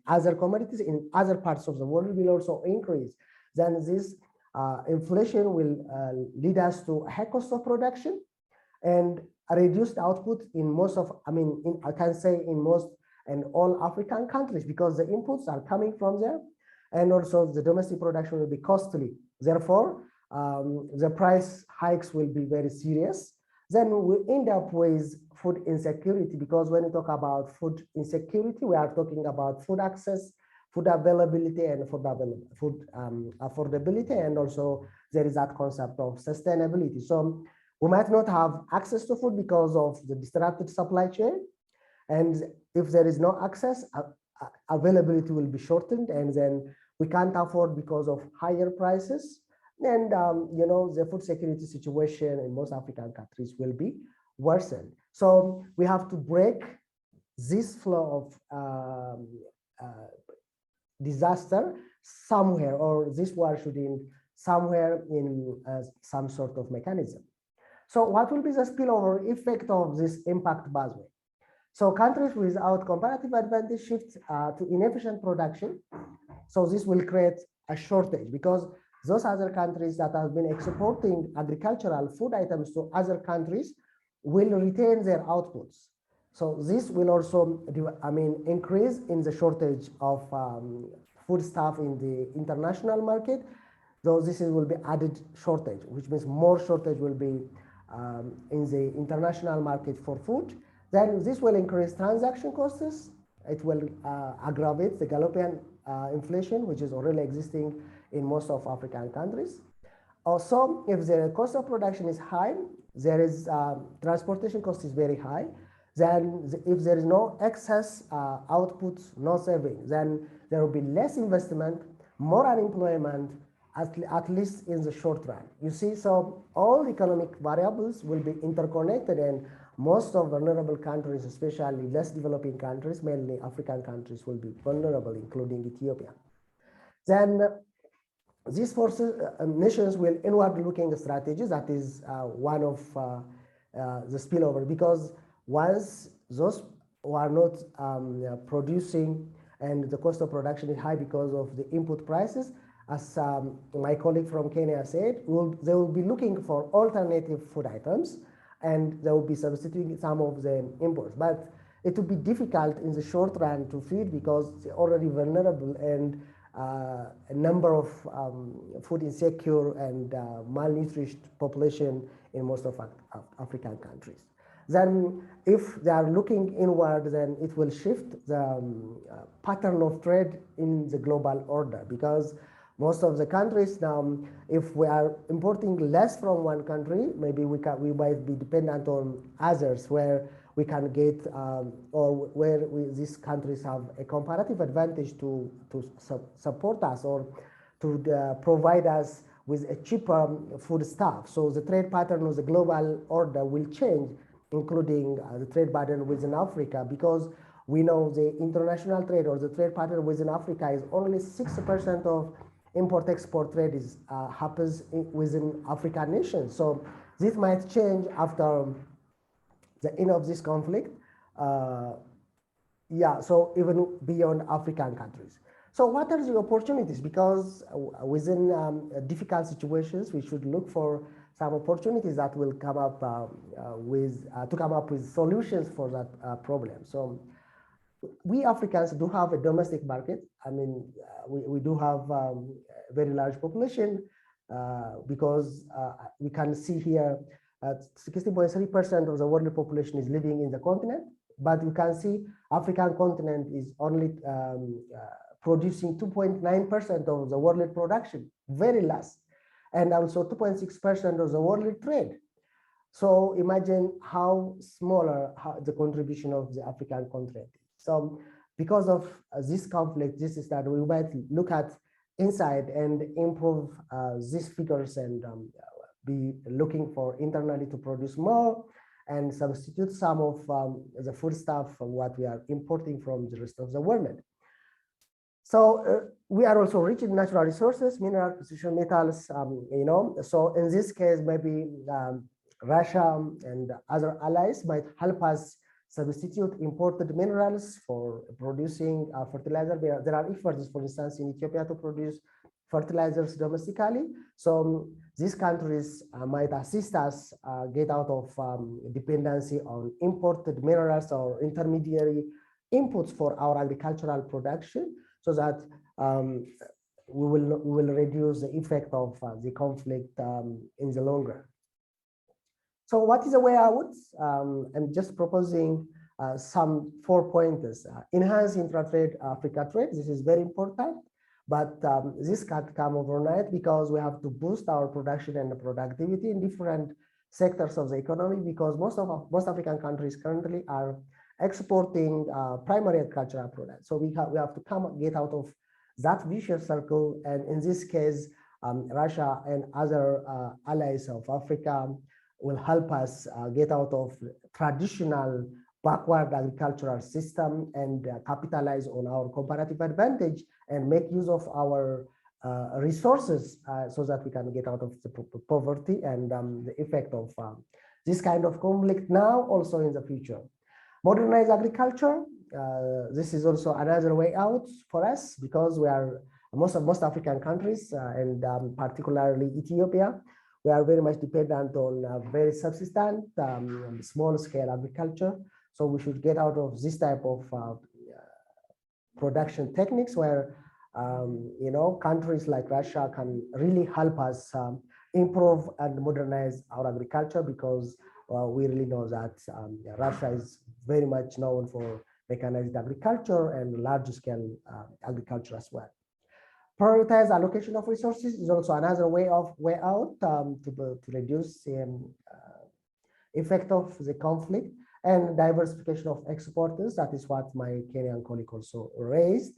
other commodities in other parts of the world will also increase. Then this inflation will lead us to a high cost of production and a reduced output in most of, I can say in most and all African countries, because the inputs are coming from there, and also the domestic production will be costly. Therefore, the price hikes will be very serious. Then we end up with food insecurity, because when we talk about food insecurity, we are talking about food access, food availability, and food affordability, and also there is that concept of sustainability. So we might not have access to food because of the disrupted supply chain, and if there is no access, availability will be shortened, and then we can't afford because of higher prices. And the food security situation in most African countries will be worsened. So we have to break this flow of disaster somewhere, or this war should end somewhere in some sort of mechanism. So what will be the spillover effect of this impact pathway? So countries without comparative advantage shift to inefficient production. So this will create a shortage, because those other countries that have been exporting agricultural food items to other countries will retain their outputs. So this will also, increase in the shortage of foodstuff in the international market. So this will be added shortage, which means more shortage will be in the international market for food. Then this will increase transaction costs. It will aggravate the galloping inflation, which is already existing in most of African countries. Also, if the cost of production is high, there is transportation cost is very high. Then if there is no excess output, no saving, then there will be less investment, more unemployment, at least in the short run. You see, so all economic variables will be interconnected, and most of vulnerable countries, especially less developing countries, mainly African countries, will be vulnerable, including Ethiopia. Then these forces, nations will inward-looking strategies. That is one of the spillover, because once those who are not producing and the cost of production is high because of the input prices, as my colleague from Kenya said, they will be looking for alternative food items, and they will be substituting some of the imports. But it will be difficult in the short run to feed, because they're already vulnerable, and a number of food insecure and malnourished population in most of African countries. Then if they are looking inward, then it will shift the pattern of trade in the global order, because most of the countries now, if we are importing less from one country, maybe we might be dependent on others where we can get, or where these countries have a comparative advantage to support us, or to provide us with a cheaper food stuff. So the trade pattern of the global order will change, including the trade pattern within Africa, because we know the international trade, or the trade pattern within Africa, is only 60% of import-export trade happens within African nations. So this might change after the end of this conflict. So even beyond African countries. So what are the opportunities? Because within difficult situations, we should look for some opportunities that will come up to come up with solutions for that problem. So we Africans do have a domestic market. We do have a very large population, because we can see here 60.3% of the world population is living in the continent, but you can see African continent is only producing 2.9% of the world production, very less, and also 2.6% of the world trade. So imagine how smaller the contribution of the African continent is. So because of this conflict, this is that we might look at inside and improve these figures and be looking for internally to produce more and substitute some of the foodstuff from what we are importing from the rest of the world. So we are also rich in natural resources, mineral, precious metals, so in this case, maybe Russia and other allies might help us substitute imported minerals for producing fertilizer. There are efforts, for instance, in Ethiopia to produce fertilizers domestically. So these countries might assist us get out of dependency on imported minerals or intermediary inputs for our agricultural production, so that we will reduce the effect of the conflict in the long run. So what is the way out? I'm just proposing some 4 pointers. Enhance intra-trade Africa trade. This is very important, but this can't come overnight because we have to boost our production and productivity in different sectors of the economy, because most African countries currently are exporting primary agricultural products. So we have to get out of that vicious circle. And in this case, Russia and other allies of Africa will help us get out of traditional backward agricultural system and capitalize on our comparative advantage and make use of our resources so that we can get out of the poverty and the effect of this kind of conflict now, also in the future. Modernize agriculture. This is also another way out for us, because we are most African countries and particularly Ethiopia, we are very much dependent on very subsistent, small-scale agriculture. So we should get out of this type of production techniques where countries like Russia can really help us improve and modernize our agriculture, because we really know that Russia is very much known for mechanized agriculture and large-scale agriculture as well. Prioritize allocation of resources is also another way out to reduce the effect of the conflict, and diversification of exporters. That is what my Kenyan colleague also raised.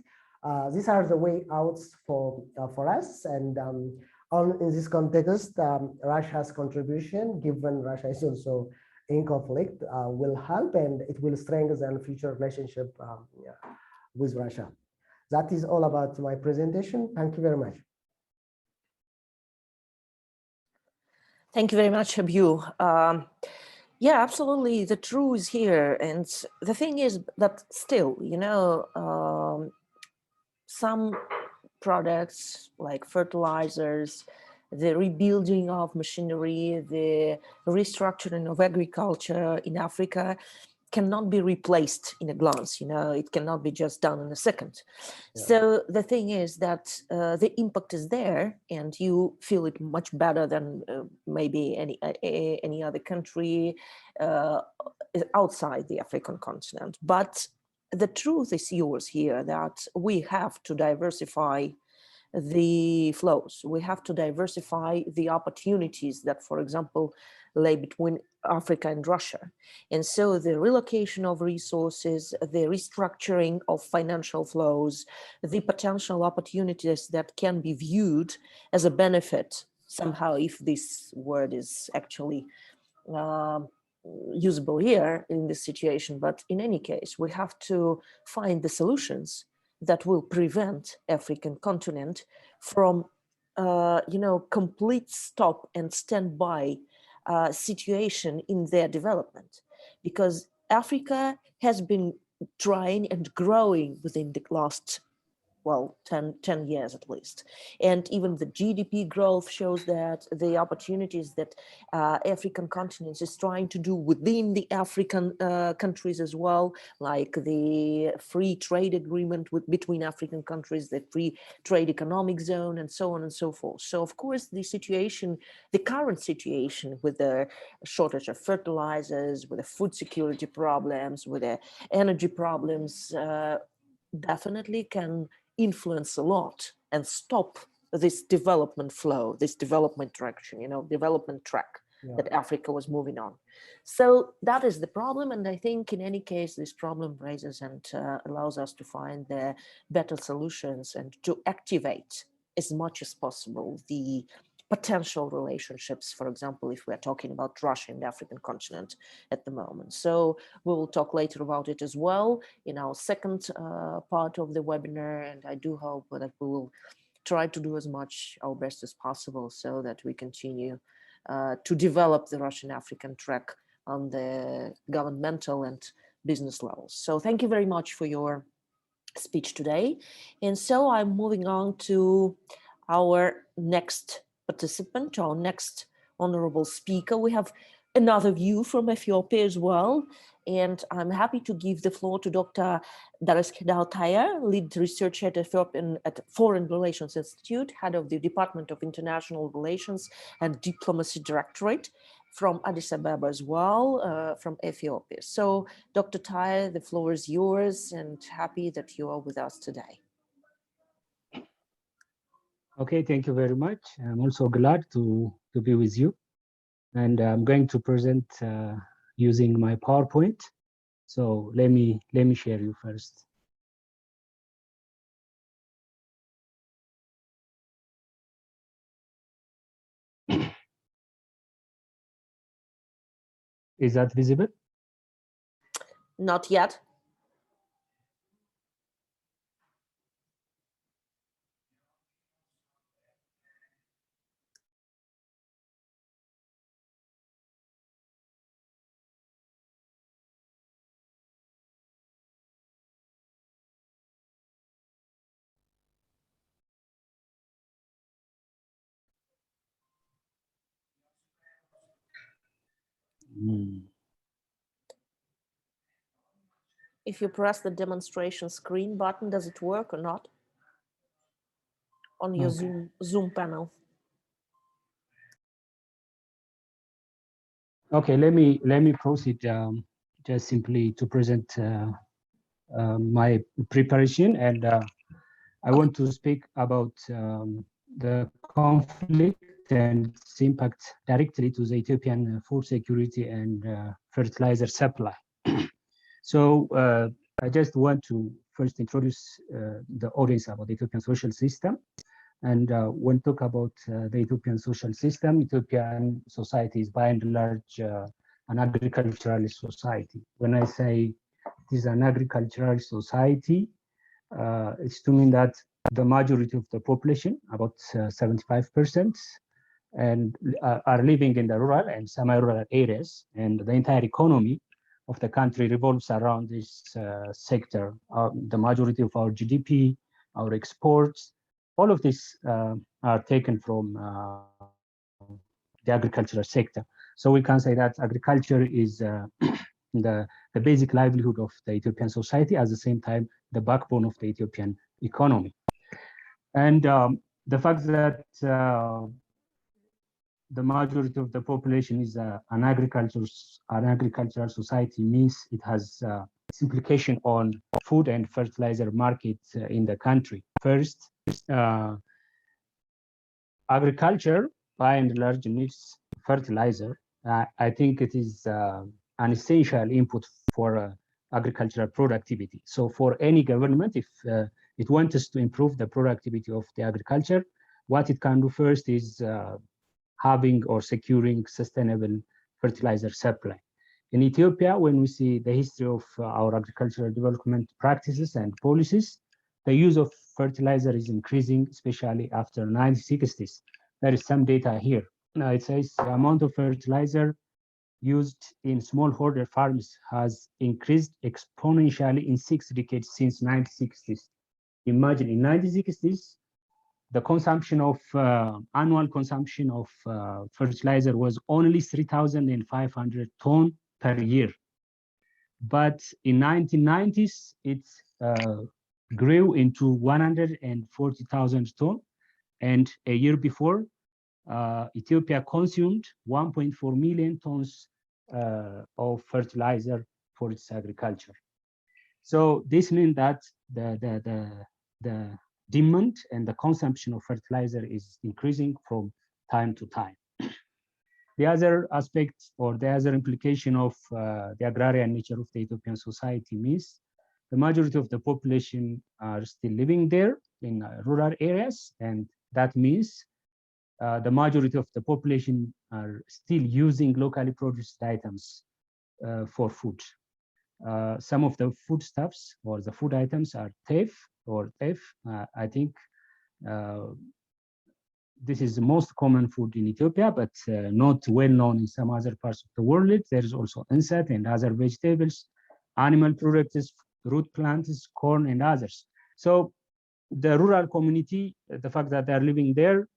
These are the way outs for us, and in this context, Russia's contribution, given Russia is also in conflict, will help, and it will strengthen future relationship with Russia. That is all about my presentation. Thank you very much. Thank you very much, Abu. Yeah, absolutely. The truth is here. And the thing is that still, some products like fertilizers, the rebuilding of machinery, the restructuring of agriculture in Africa cannot be replaced in a glance. It cannot be just done in a second. Yeah. So the thing is that the impact is there, and you feel it much better than maybe any other country outside the African continent. But the truth is yours here, that we have to diversify the flows. We have to diversify the opportunities that, for example, lay between Africa and Russia. And so the relocation of resources, the restructuring of financial flows, the potential opportunities that can be viewed as a benefit somehow, if this word is actually usable here in this situation. But in any case, we have to find the solutions that will prevent African continent from, complete stop and standby situation in their development, because Africa has been trying and growing within the last 10 years at least. And even the GDP growth shows that the opportunities that African continent is trying to do within the African countries as well, like the free trade agreement between African countries, the free trade economic zone, and so on and so forth. So of course, the current situation with the shortage of fertilizers, with the food security problems, with the energy problems, definitely can influence a lot and stop this development flow, this development direction, development track that Africa was moving on. So that is the problem. And I think in any case, this problem raises and allows us to find the better solutions and to activate as much as possible the potential relationships, for example, if we're talking about Russia and the African continent at the moment. So we will talk later about it as well in our second part of the webinar, and I do hope that we will try to do as much our best as possible so that we continue to develop the Russian-African track on the governmental and business levels. So thank you very much for your speech today. And so I'm moving on to our next participant, our next honorable speaker. We have another view from Ethiopia as well. And I'm happy to give the floor to Dr. Taher, lead researcher at Ethiopian at Foreign Relations Institute, head of the Department of International Relations and Diplomacy Directorate from Addis Ababa as well, from Ethiopia. So Dr. Taher, the floor is yours, and happy that you are with us today. Okay, thank you very much. I'm also glad to be with you. And I'm going to present using my PowerPoint. So let me share you first. Is that visible? Not yet. If you press the demonstration screen button, does it work or not? On your Zoom panel. Okay, let me proceed just simply to present my preparation, and I want to speak about the conflict and its impact directly to the Ethiopian food security and fertilizer supply. So I just want to first introduce the audience about the Ethiopian social system. And when we talk about the Ethiopian social system, Ethiopian society is by and large an agricultural society. When I say it is an agricultural society, it's to mean that the majority of the population, about 75%, and are living in the rural and semi-rural areas, and the entire economy of the country revolves around this sector. The majority of our GDP, our exports, all of this are taken from the agricultural sector. So we can say that agriculture is the basic livelihood of the Ethiopian society, at the same time, the backbone of the Ethiopian economy. And the fact that the majority of the population is an agricultural society means it has its implication on food and fertilizer market in the country. First, agriculture by and large needs fertilizer. I think it is an essential input for agricultural productivity. So for any government, if it wants to improve the productivity of the agriculture, what it can do first is having or securing sustainable fertilizer supply. In Ethiopia, when we see the history of our agricultural development practices and policies, the use of fertilizer is increasing, especially after 1960s. There is some data here. Now it says the amount of fertilizer used in smallholder farms has increased exponentially in 6 decades since 1960s. Imagine in 1960s, the consumption of annual consumption of fertilizer was only 3,500 tons per year. But in 1990s, it grew into 140,000 tons. And a year before, Ethiopia consumed 1.4 million tons of fertilizer for its agriculture. So this means that the demand and the consumption of fertilizer is increasing from time to time. The other aspect or the other implication of the agrarian nature of the Ethiopian society means the majority of the population are still living there in rural areas, and That means the majority of the population are still using locally produced items for food. Some of the foodstuffs or the food items are teff. I think this is the most common food in Ethiopia, but not well known in some other parts of the world. There is also insect and other vegetables, animal products, root plants, corn, and others. So the rural community, the fact that they are living there,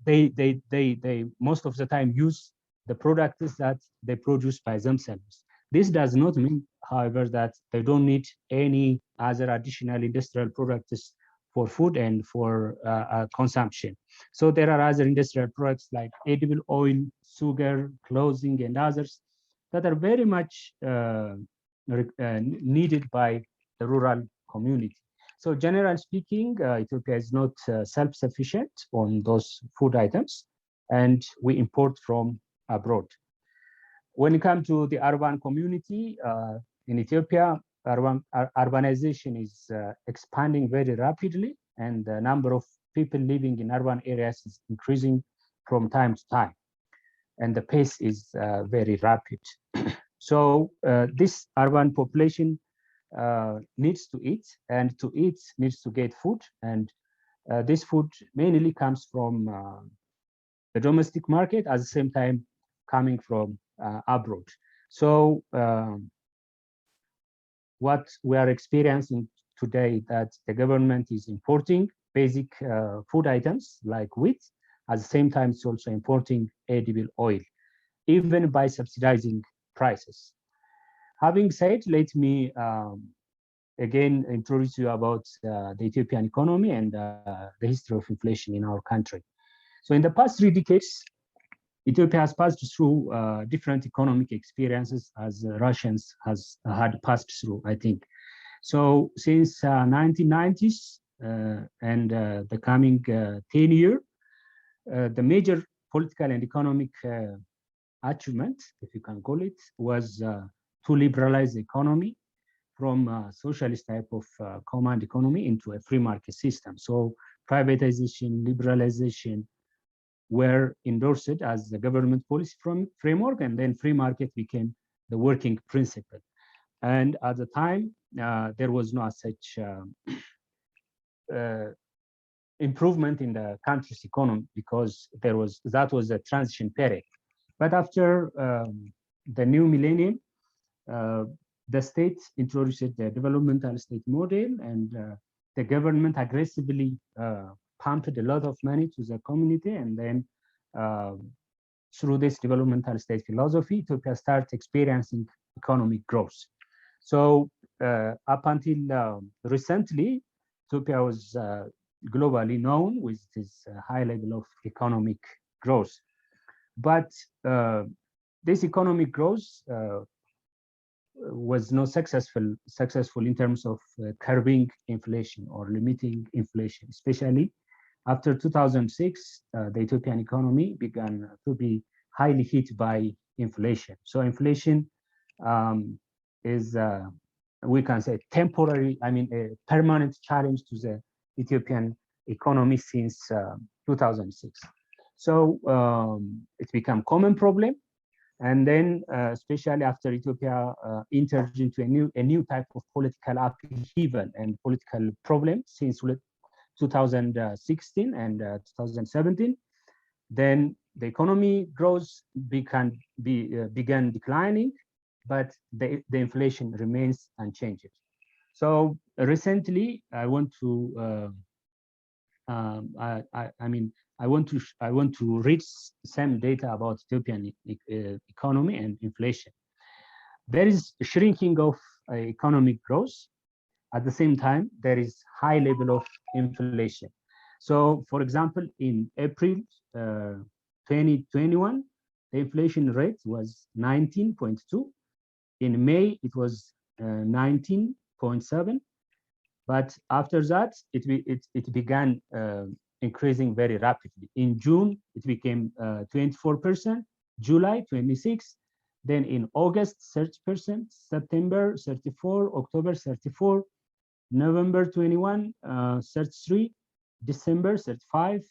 they most of the time use the products that they produce by themselves. This does not mean, however, that they don't need any other additional industrial products for food and for consumption. So there are other industrial products like edible oil, sugar, clothing, and others that are very much needed by the rural community. So generally speaking, Ethiopia is not self-sufficient on those food items, and we import from abroad. When it comes to the urban community in Ethiopia, urbanization is expanding very rapidly, and the number of people living in urban areas is increasing from time to time, and the pace is very rapid. So this urban population needs to eat, and to eat needs to get food, and this food mainly comes from the domestic market, at the same time coming from abroad. So what we are experiencing today, that the government is importing basic food items like wheat, at the same time it's also importing edible oil, even by subsidizing prices. Having said, let me again introduce you about the Ethiopian economy and the history of inflation in our country. So in the past 3 decades, Ethiopia has passed through different economic experiences as Russians had passed through, I think. So since 1990s and the coming 10 years, the major political and economic achievement, if you can call it, was to liberalize the economy from a socialist type of command economy into a free market system. So privatization, liberalization were endorsed as the government policy framework, and then free market became the working principle. And at the time, there was no such improvement in the country's economy, because that was a transition period. But after the new millennium, the state introduced the developmental state model, and the government aggressively pumped a lot of money to the community, and then through this developmental state philosophy, Ethiopia started experiencing economic growth. So up until recently, Ethiopia was globally known with this high level of economic growth. But this economic growth was not successful in terms of curbing inflation or limiting inflation, especially after 2006, the Ethiopian economy began to be highly hit by inflation. So inflation is, we can say, temporary, a permanent challenge to the Ethiopian economy since 2006. So it became a common problem. And then, especially after Ethiopia entered into a new type of political upheaval and political problem since 2016 and 2017, then the economy growth began declining, but the inflation remains unchanged. So recently, I want to I want to read some data about Ethiopian economy and inflation. There is shrinking of economic growth. At the same time, there is high level of inflation. So, for example, in April 2021, the inflation rate was 19.2. In May, it was 19.7. But after that, it began increasing very rapidly. In June, it became 24%, July 26%, then in August 30%, September 34%, October 34%, November 21, 33%, December 35,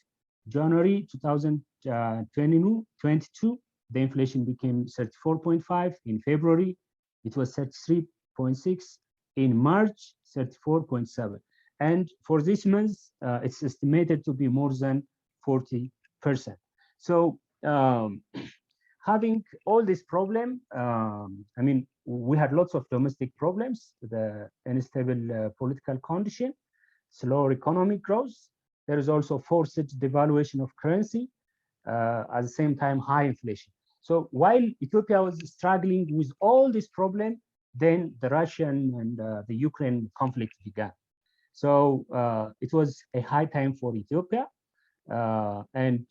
January 2022, the inflation became 34.5. In February, it was 33.6. In March, 34.7. And for this month, it's estimated to be more than 40%. So having all this problem, I mean, we had lots of domestic problems, the unstable political condition, slower economic growth. There is also forced devaluation of currency, at the same time, high inflation. So while Ethiopia was struggling with all this problem, then the Russian and the Ukraine conflict began. So it was a high time for Ethiopia, and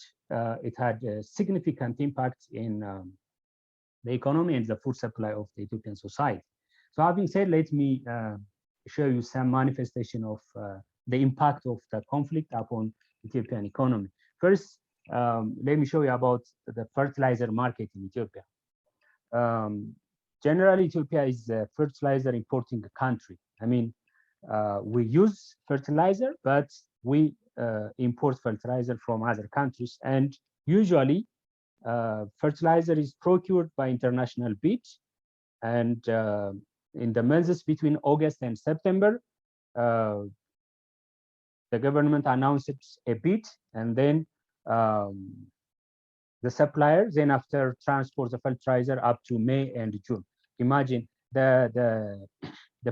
it had a significant impact in the economy and the food supply of the Ethiopian society. So having said, let me show you some manifestation of the impact of the conflict upon Ethiopian economy. First, let me show you about the fertilizer market in Ethiopia. Generally, Ethiopia is a fertilizer importing country. I mean, we use fertilizer, but we import fertilizer from other countries. And usually, fertilizer is procured by international bid. And in the months between August and September, the government announced a bid, and then the supplier then after transport the fertilizer up to May and June. Imagine the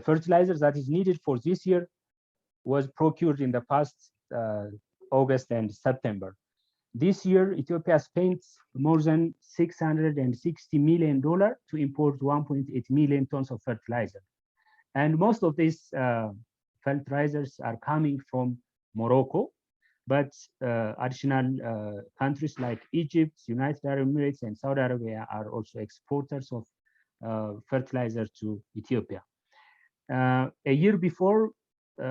fertilizer that is needed for this year was procured in the past August and September. This year, Ethiopia spent more than $660 million to import 1.8 million tons of fertilizer. And most of these fertilizers are coming from Morocco, but additional countries like Egypt, United Arab Emirates, and Saudi Arabia are also exporters of fertilizer to Ethiopia. A year before,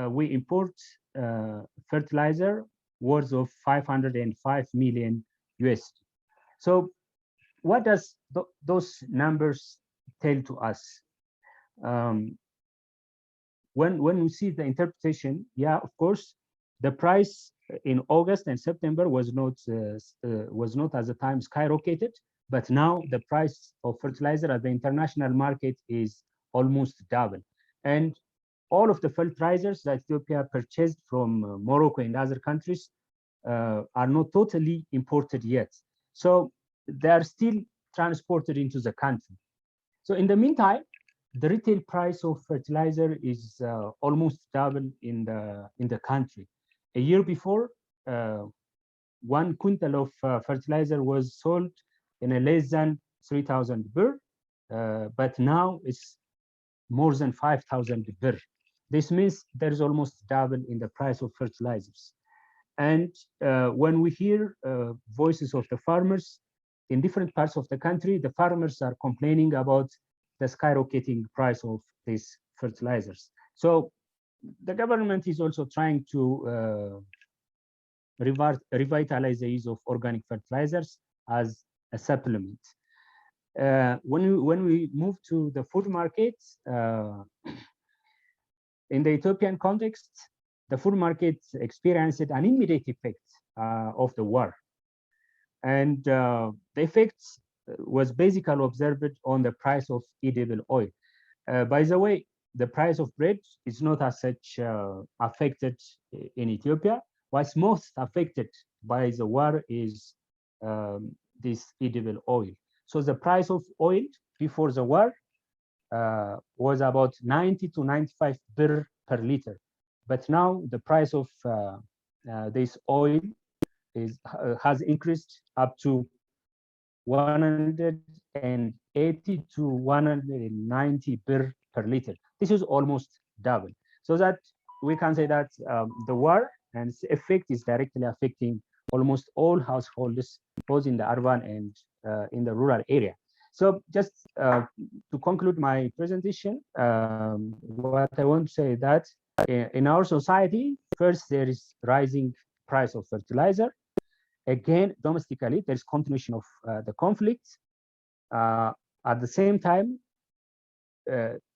we import fertilizer worth of 505 million USD. So what does those numbers tell to us? When we see the interpretation, yeah, of course, the price in August and September was not at the time skyrocketed, but now the price of fertilizer at the international market is almost double. And all of the fertilizers that Ethiopia purchased from Morocco and other countries are not totally imported yet. So they are still transported into the country. So in the meantime, the retail price of fertilizer is almost double in the country. A year before, 1 quintal of fertilizer was sold in a less than 3,000 birr, but now it's more than 5,000 birr. This means there is almost double in the price of fertilizers. And when we hear voices of the farmers in different parts of the country, the farmers are complaining about the skyrocketing price of these fertilizers. So the government is also trying to revitalize the use of organic fertilizers as a supplement. When we move to the food markets, in the Ethiopian context, the food market experienced an immediate effect of the war. And the effect was basically observed on the price of edible oil. By the way, the price of bread is not as such affected in Ethiopia. What's most affected by the war is this edible oil. So the price of oil before the war was about 90 to 95 birr per liter. But now the price of this oil has increased up to 180 to 190 birr per liter. This is almost double. So that we can say that the war and its effect is directly affecting almost all households, both in the urban and in the rural area. So just to conclude my presentation, what I want to say is that in our society, first there is rising price of fertilizer. Again, domestically, there is continuation of the conflict. At the same time,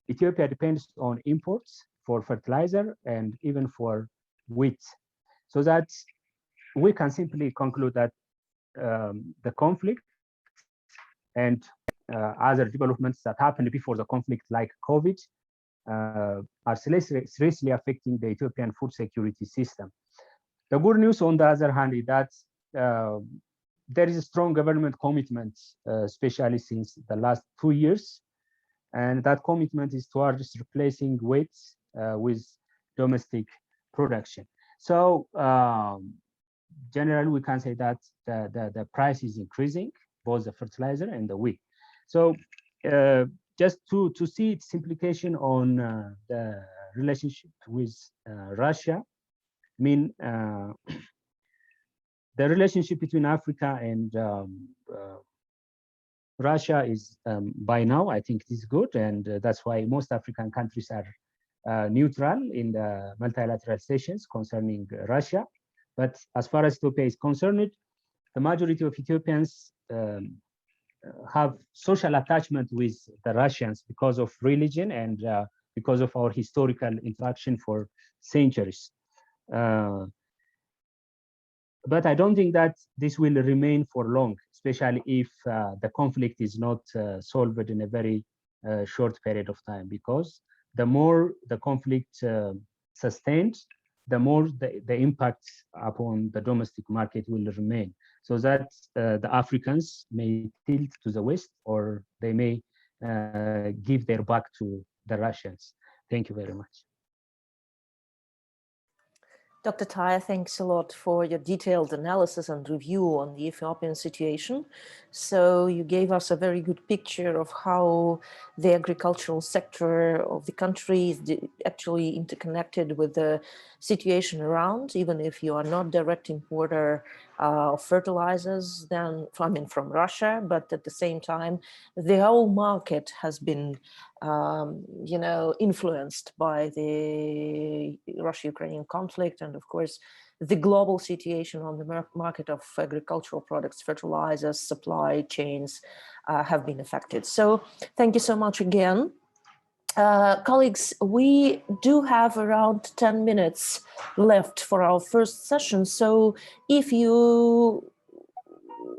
Ethiopia depends on imports for fertilizer and even for wheat. So that we can simply conclude that the conflict and other developments that happened before the conflict, like COVID, are seriously affecting the Ethiopian food security system. The good news, on the other hand, is that there is a strong government commitment, especially since the last 2 years, and that commitment is towards replacing wheat with domestic production. So generally, we can say that the price is increasing, both the fertilizer and the wheat. So just to see its implication on the relationship with Russia, I mean, the relationship between Africa and Russia is by now, I think it is good, and that's why most African countries are neutral in the multilateral sessions concerning Russia. But as far as Ethiopia is concerned, the majority of Ethiopians have social attachment with the Russians because of religion and because of our historical interaction for centuries. But I don't think that this will remain for long, especially if the conflict is not solved in a very short period of time, because the more the conflict sustains, the more the impact upon the domestic market will remain. So that the Africans may tilt to the West, or they may give their back to the Russians. Thank you very much. Dr. Taya, thanks a lot for your detailed analysis and review on the Ethiopian situation. So you gave us a very good picture of how the agricultural sector of the country is actually interconnected with the situation around, even if you are not direct importer of fertilizers from Russia, but at the same time, the whole market has been influenced by the Russia-Ukrainian conflict, and of course, the global situation on the market of agricultural products, fertilizers, supply chains have been affected. So thank you so much again. Colleagues, we do have around 10 minutes left for our first session. So if you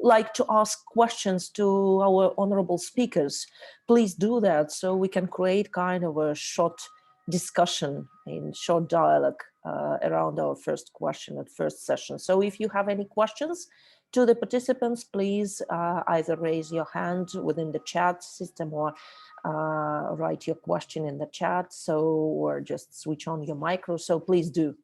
like to ask questions to our honorable speakers, please do that so we can create kind of a short discussion in short dialogue around our first question at first session. So if you have any questions to the participants, please either raise your hand within the chat system or write your question in the chat, or just switch on your micro. So please do.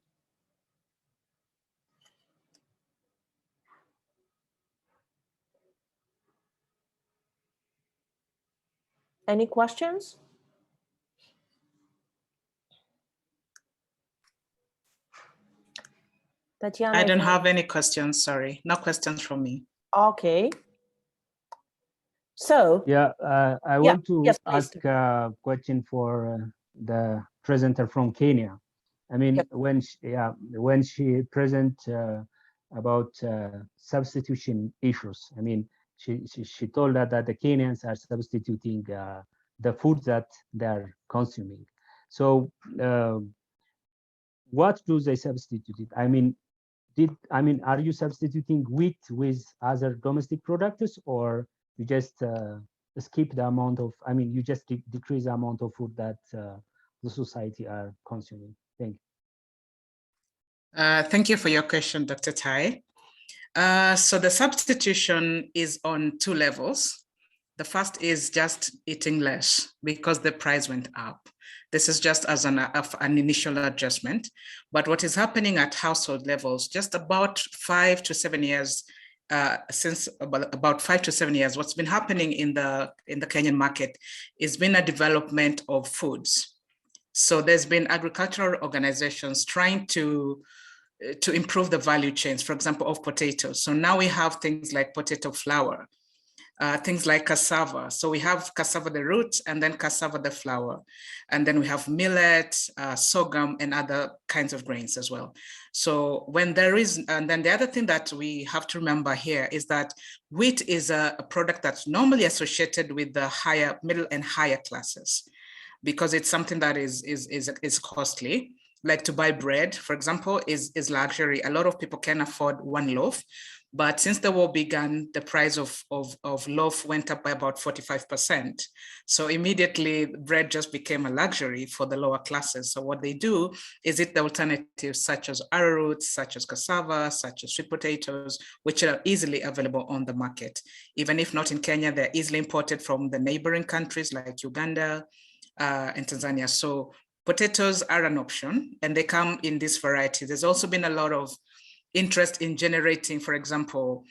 Any questions? Tatiana, I don't have any questions, sorry. No questions from me. Okay. So yeah, I want to ask a question for the presenter from Kenya. I mean, when she present about substitution issues, I mean, she told us that the Kenyans are substituting the food that they're consuming. So what do they substitute? I mean, are you substituting wheat with other domestic products, or you just skip the amount of, you just decrease the amount of food that the society are consuming? Thank you. Thank you for your question, Dr. Tai. So the substitution is on two levels. The first is just eating less because the price went up. This is just as an initial adjustment. But what is happening at household levels, just about 5 to 7 years, since about 5 to 7 years, what's been happening in the Kenyan market is been a development of foods. So there's been agricultural organizations trying to improve the value chains, for example, of potatoes. So now we have things like potato flour, things like cassava. So we have cassava the root and then cassava the flour. And then we have millet, sorghum, and other kinds of grains as well. So when there is, and then the other thing that we have to remember here is that wheat is a product that's normally associated with the higher, middle and higher classes, because it's something that is costly. like to buy bread, for example, is luxury. A lot of people can afford one loaf, but since the war began, the price of loaf went up by about 45%. So immediately bread just became a luxury for the lower classes. So what they do is eat the alternatives such as arrowroot, such as cassava, such as sweet potatoes, which are easily available on the market. Even if not in Kenya, they're easily imported from the neighboring countries like Uganda and Tanzania. So potatoes are an option and they come in this variety. There's also been a lot of interest in generating, for example,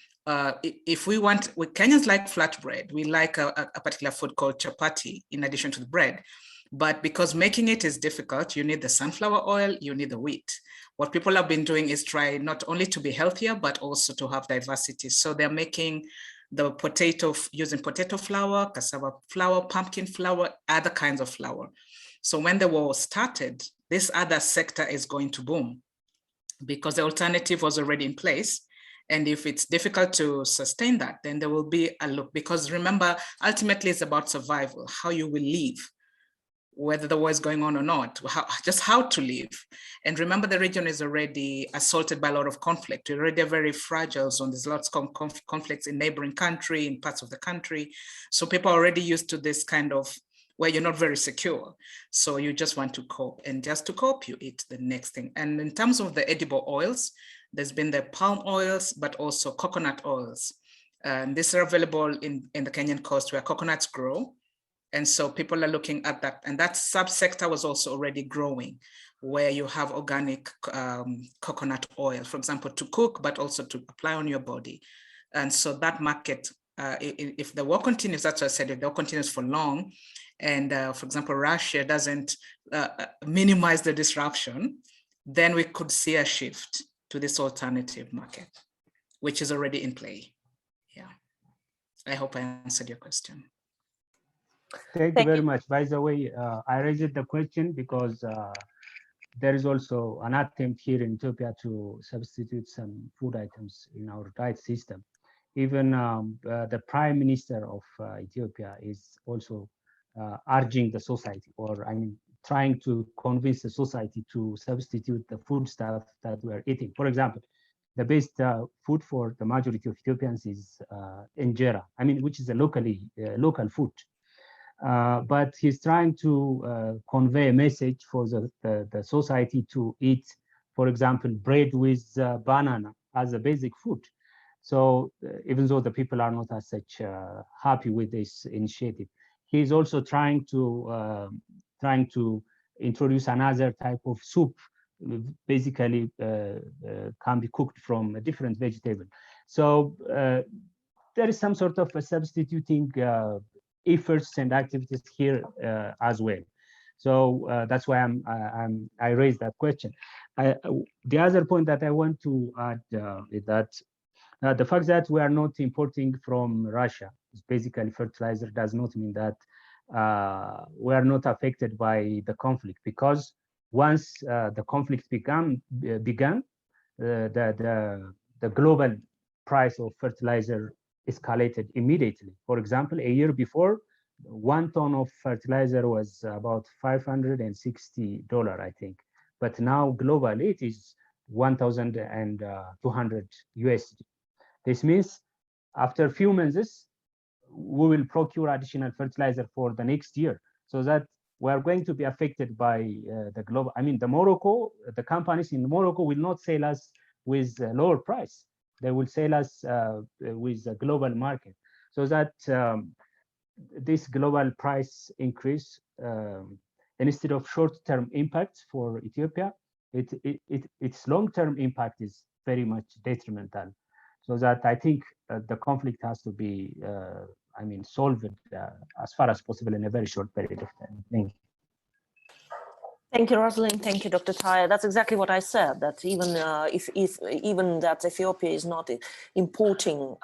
if we want, Kenyans like flatbread. We like a particular food called chapati in addition to the bread. But because making it is difficult, you need the sunflower oil, you need the wheat. What people have been doing is try not only to be healthier, but also to have diversity. So they're making the potato, using potato flour, cassava flour, pumpkin flour, other kinds of flour. So when the war started, this other sector is going to boom because the alternative was already in place. And if it's difficult to sustain that, then there will be a look, because remember, ultimately it's about survival, how you will live, whether the war is going on or not, just how to live. And remember, the region is already assaulted by a lot of conflict. We're already a very fragile zone. There's lots of conflicts in neighboring country, in parts of the country. So people are already used to this kind of where you're not very secure. So you just want to cope, and just to cope, you eat the next thing. And in terms of the edible oils, there's been the palm oils, but also coconut oils. And these are available in the Kenyan coast where coconuts grow. And so people are looking at that. And that subsector was also already growing, where you have organic coconut oil, for example, to cook, but also to apply on your body. And so that market, if the war continues, that's what I said, if the war continues for long, and for example, Russia doesn't minimize the disruption, then we could see a shift to this alternative market, which is already in play. Yeah, I hope I answered your question. Thank you very much. By the way, I raised the question because there is also an attempt here in Ethiopia to substitute some food items in our diet system. Even the Prime Minister of Ethiopia is also urging the society, or I mean, trying to convince the society to substitute the food stuff that we are eating. For example, the best food for the majority of Ethiopians is injera, I mean, which is a local food. But he's trying to convey a message for the society to eat, for example, bread with banana as a basic food. So even though the people are not as such happy with this initiative, he's also trying to introduce another type of soup, basically can be cooked from a different vegetable. So there is some sort of a substituting efforts and activities here as well. So that's why I raised that question. The other point that I want to add is that the fact that we are not importing from Russia, basically fertilizer, does not mean that we are not affected by the conflict, because once the conflict began, the global price of fertilizer escalated immediately. For example, a year before, 1 ton of fertilizer was about $560, I think. But now globally it is 1,200 USD. This means after a few months, we will procure additional fertilizer for the next year, so that we are going to be affected by the global. I mean, the companies in Morocco will not sell us with a lower price. They will sell us with a global market, so that this global price increase, instead of short-term impacts for Ethiopia, its long-term impact is very much detrimental. So that I think the conflict has to be, solved as far as possible in a very short period of time. Thank you. Thank you, Rosalind. Thank you, Dr. Taya. That's exactly what I said, that even even that Ethiopia is not importing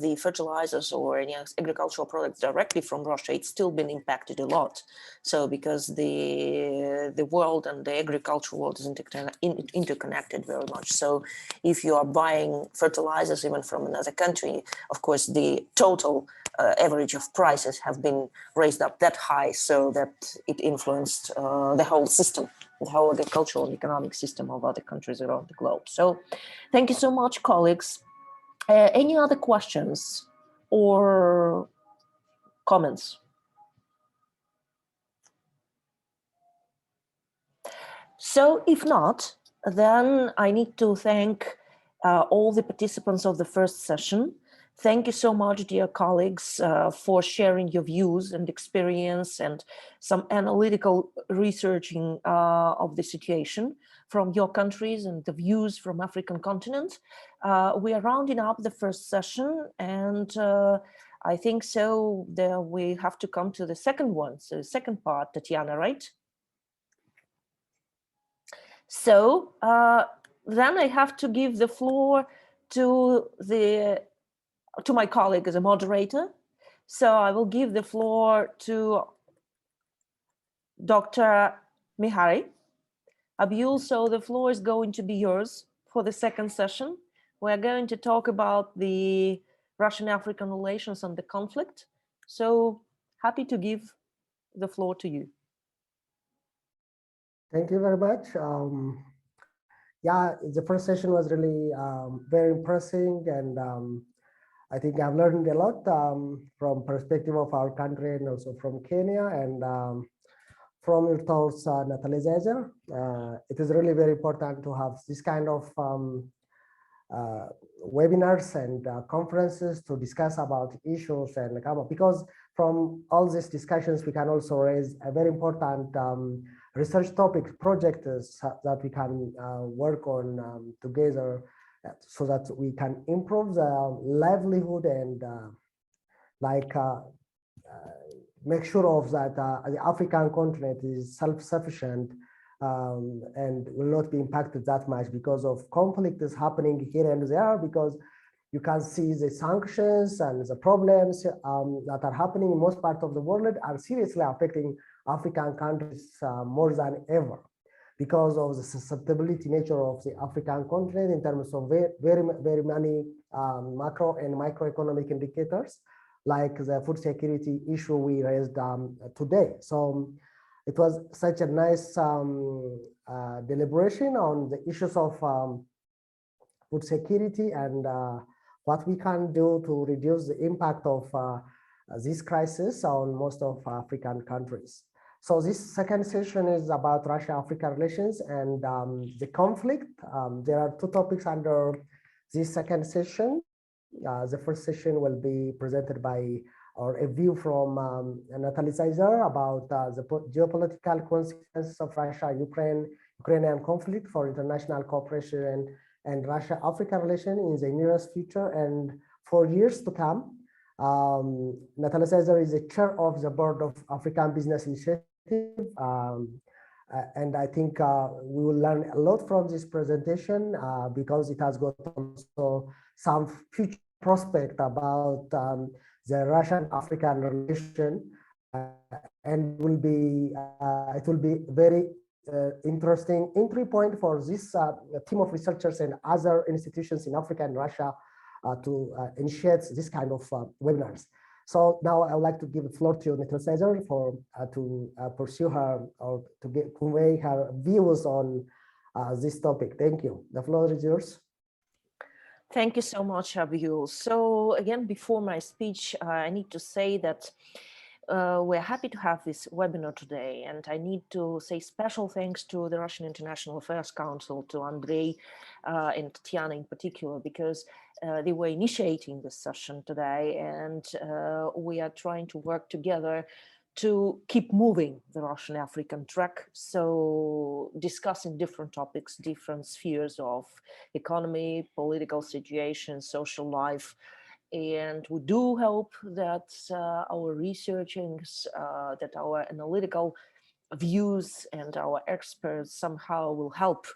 the fertilizers or any agricultural products directly from Russia, it's still been impacted a lot. So because the world and the agricultural world is interconnected very much. So if you are buying fertilizers even from another country, of course, the total average of prices have been raised up that high, so that it influenced the whole whole system, the whole agricultural and economic system of other countries around the globe. So thank you so much, colleagues. Any other questions or comments? So if not, then I need to thank all the participants of the first session. Thank you so much, dear colleagues, for sharing your views and experience and some analytical researching of the situation from your countries and the views from African continent. We are rounding up the first session, and I think so that we have to come to the second one, so the second part, Tatiana, right? So then I have to give the floor to my colleague as a moderator. So I will give the floor to Dr. Mihari. Abiul, so the floor is going to be yours for the second session. We're going to talk about the Russian-African relations and the conflict. So happy to give the floor to you. Thank you very much. Yeah, the first session was really very impressive, and I think I've learned a lot from perspective of our country and also from Kenya, and from your thoughts, Natalie Zezer. It is really very important to have this kind of webinars and conferences to discuss about issues and come up, because from all these discussions we can also raise a very important research topic projects that we can work on together, so that we can improve the livelihood and make sure of that the African continent is self-sufficient and will not be impacted that much because of conflict is happening here and there, because you can see the sanctions and the problems that are happening in most parts of the world are seriously affecting African countries more than ever, because of the susceptibility nature of the African continent in terms of very many macro and microeconomic indicators, like the food security issue we raised today. So it was such a nice deliberation on the issues of food security and what we can do to reduce the impact of this crisis on most of African countries. So this second session is about Russia-Africa relations and the conflict. There are two topics under this second session. The first session will be presented by or a view from Natalie Zezer about the geopolitical consequences of Russia-Ukrainian conflict for international cooperation and Russia-Africa relation in the nearest future and for years to come. Natalie Zezer is the chair of the board of African Business Initiative. And I think we will learn a lot from this presentation because it has got also some future prospect about the Russian-African relation, and it will be very interesting entry point for this team of researchers and other institutions in Africa and Russia to initiate this kind of webinars. So now I would like to give the floor to Natalie Zezer to pursue her or to convey her views on this topic. Thank you. The floor is yours. Thank you so much, Abiul. So again, before my speech, I need to say that we're happy to have this webinar today, and I need to say special thanks to the Russian International Affairs Council, to Andrei and Tatiana in particular, because they were initiating this session today, and we are trying to work together to keep moving the Russian-African track. So discussing different topics, different spheres of economy, political situation, social life. And we do hope that our researchings, that our analytical views and our experts somehow will help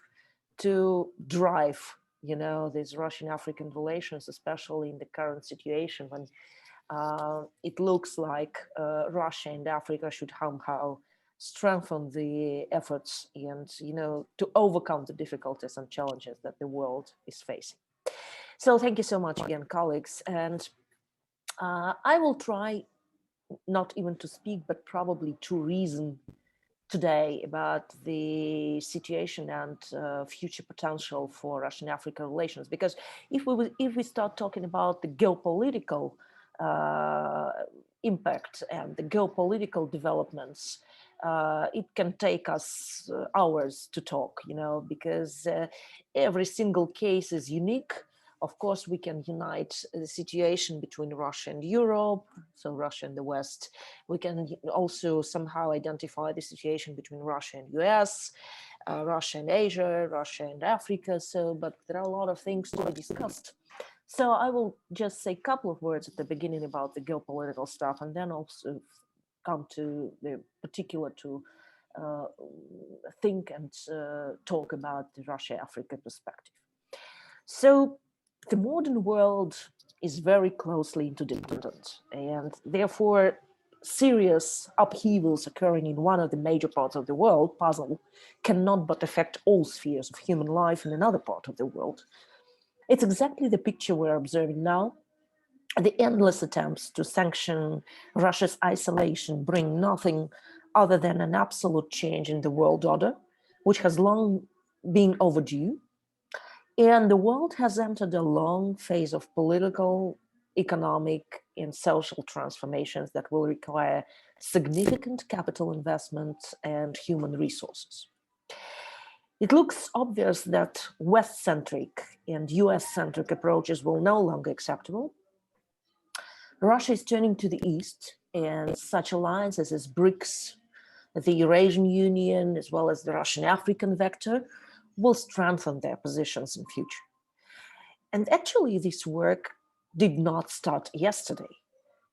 to drive, you know, these Russian-African relations, especially in the current situation when it looks like Russia and Africa should somehow strengthen the efforts and, you know, to overcome the difficulties and challenges that the world is facing. So thank you so much again, colleagues. And I will try not even to speak, but probably to reason today about the situation and future potential for Russian-Africa relations. Because if we start talking about the geopolitical impact and the geopolitical developments, it can take us hours to talk, you know, because every single case is unique. Of course, we can unite the situation between Russia and Europe, so Russia and the West. We can also somehow identify the situation between Russia and US, Russia and Asia, Russia and Africa. So, but there are a lot of things to be discussed. So I will just say a couple of words at the beginning about the geopolitical stuff, and then also come to the particular to think and talk about the Russia-Africa perspective. So the modern world is very closely interdependent, and therefore serious upheavals occurring in one of the major parts of the world puzzle cannot but affect all spheres of human life in another part of the world. It's exactly the picture we're observing now. The endless attempts to sanction Russia's isolation bring nothing other than an absolute change in the world order, which has long been overdue. And the world has entered a long phase of political, economic, and social transformations that will require significant capital investment and human resources. It looks obvious that West-centric and US-centric approaches will no longer be acceptable. Russia is turning to the East, and such alliances as BRICS, the Eurasian Union, as well as the Russian-African vector, will strengthen their positions in future. And actually, this work did not start yesterday.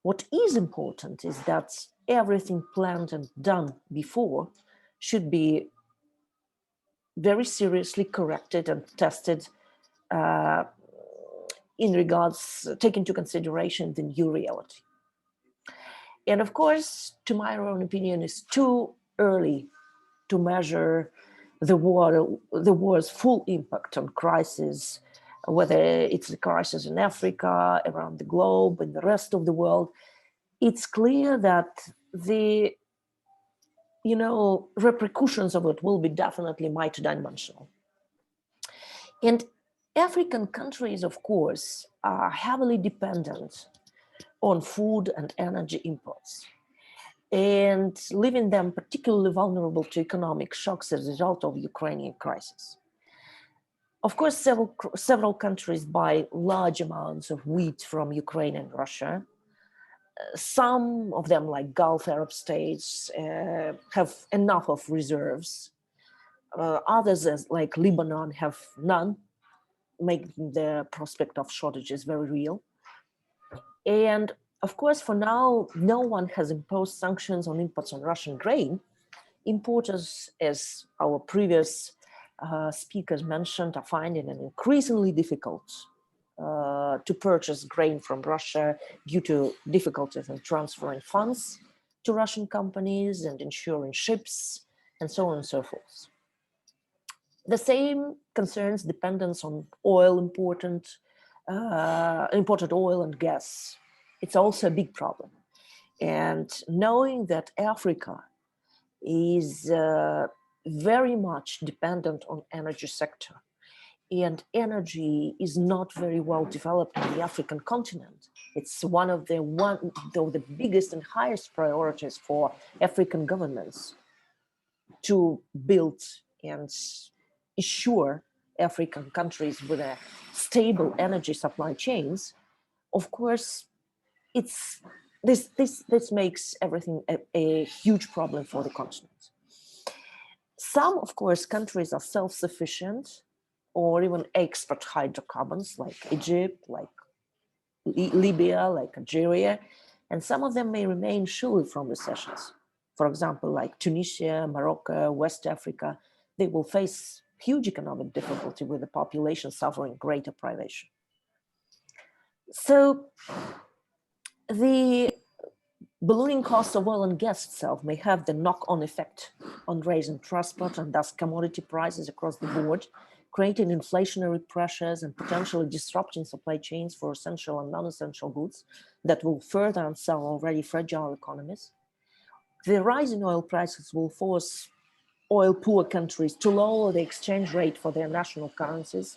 What is important is that everything planned and done before should be very seriously corrected and tested in regards, take into consideration the new reality. And of course, to my own opinion, it's too early to measure the war's full impact on crisis, whether it's the crisis in Africa, around the globe, and the rest of the world. It's clear that the repercussions of it will be definitely multidimensional. And African countries, of course, are heavily dependent on food and energy imports, and leaving them particularly vulnerable to economic shocks as a result of the Ukrainian crisis. Of course, several countries buy large amounts of wheat from Ukraine and Russia. Some of them, like Gulf Arab states, have enough of reserves. Others, like Lebanon, have none, making the prospect of shortages very real. And of course, for now, no one has imposed sanctions on imports on Russian grain. Importers, as our previous speakers mentioned, are finding it increasingly difficult to purchase grain from Russia due to difficulties in transferring funds to Russian companies and insuring ships, and so on and so forth. The same concerns dependence on oil, imported oil and gas. It's also a big problem. And knowing that Africa is very much dependent on energy sector, and energy is not very well developed in the African continent. It's one of the biggest and highest priorities for African governments to build and assure African countries with a stable energy supply chains. Of course, this makes everything a huge problem for the continent. Some, of course, countries are self-sufficient or even export hydrocarbons, like Egypt, like Libya, like Algeria, and some of them may remain shielded from recessions. For example, like Tunisia, Morocco, West Africa, they will face huge economic difficulty with the population suffering greater privation. So the ballooning cost of oil and gas itself may have the knock-on effect on raising transport and thus commodity prices across the board, creating inflationary pressures and potentially disrupting supply chains for essential and non-essential goods that will further unsettle already fragile economies. The rise in oil prices will force oil poor countries to lower the exchange rate for their national currencies.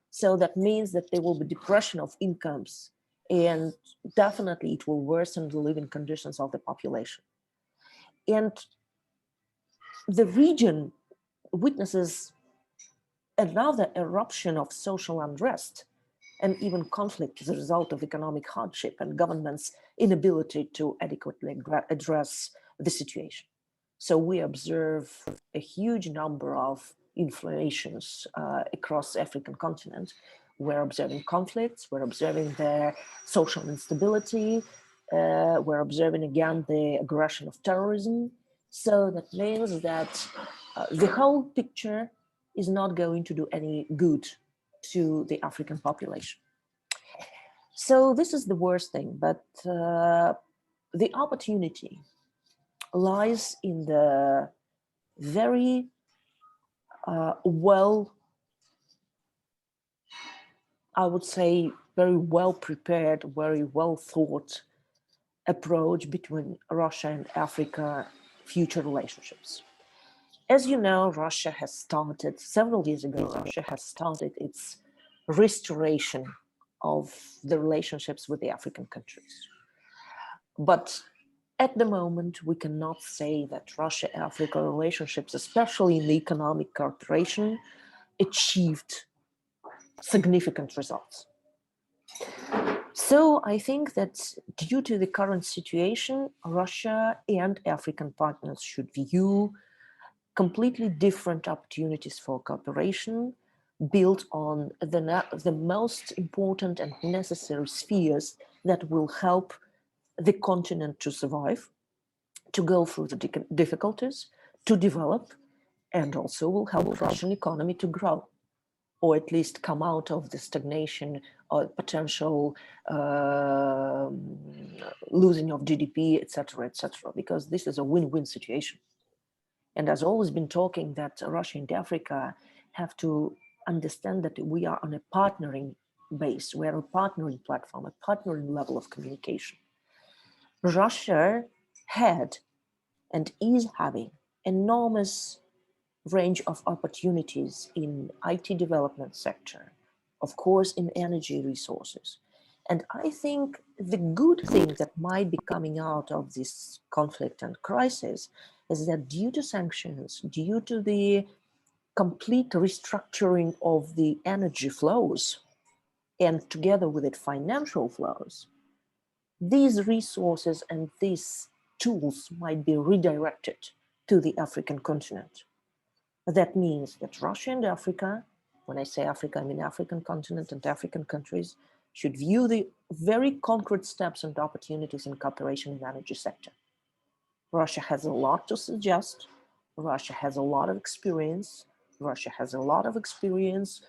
So that means that there will be depression of incomes, and definitely it will worsen the living conditions of the population. And the region witnesses another eruption of social unrest and even conflict as a result of economic hardship and government's inability to adequately address the situation. So we observe a huge number of inflations across the African continent. We're observing conflicts, we're observing the social instability, we're observing again the aggression of terrorism. So that means that the whole picture is not going to do any good to the African population. So this is the worst thing, but the opportunity lies in the very I would say, very well prepared, very well thought approach between Russia and Africa future relationships. As you know, Russia has started, several years ago, Russia has started its restoration of the relationships with the African countries. But at the moment, we cannot say that Russia-Africa relationships, especially in the economic cooperation, achieved significant results. So I think that due to the current situation, Russia and African partners should view completely different opportunities for cooperation built on the most important and necessary spheres that will help the continent to survive, to go through the difficulties, to develop, and also will help the Russian economy to grow, or at least come out of the stagnation or potential losing of GDP, etc., because this is a win-win situation. And as always been talking that Russia and Africa have to understand that we are on a partnering base, we are a partnering platform, a partnering level of communication. Russia had and is having enormous range of opportunities in IT development sector, of course, in energy resources. And I think the good thing that might be coming out of this conflict and crisis is that due to sanctions, due to the complete restructuring of the energy flows, and together with it financial flows, these resources and these tools might be redirected to the African continent. That means that Russia and Africa, when I say Africa, I mean African continent and African countries, should view the very concrete steps and opportunities in cooperation in the energy sector. Russia has a lot to suggest. Russia has a lot of experience. Russia has a lot of experience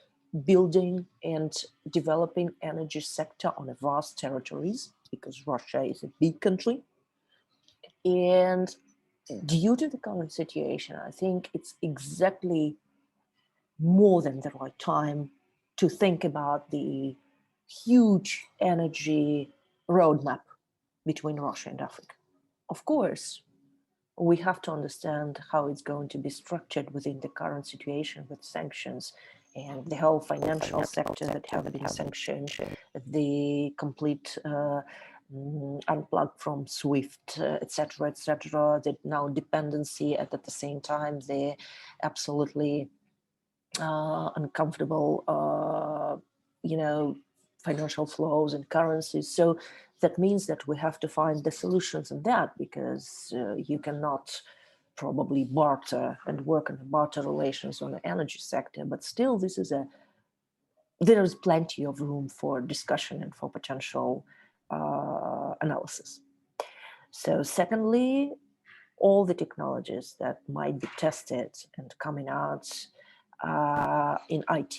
building and developing energy sector on a vast territories, because Russia is a big country. And due to the current situation, I think it's exactly more than the right time to think about the huge energy roadmap between Russia and Africa. Of course, we have to understand how it's going to be structured within the current situation with sanctions and the whole financial sector that have been sanctioned, the complete unplugged from SWIFT, etc., the now dependency, and at the same time, the absolutely uncomfortable, financial flows and currencies. So that means that we have to find the solutions in that, because you cannot probably barter and work on barter relations on the energy sector, but still there is plenty of room for discussion and for potential analysis. So secondly, all the technologies that might be tested and coming out in IT.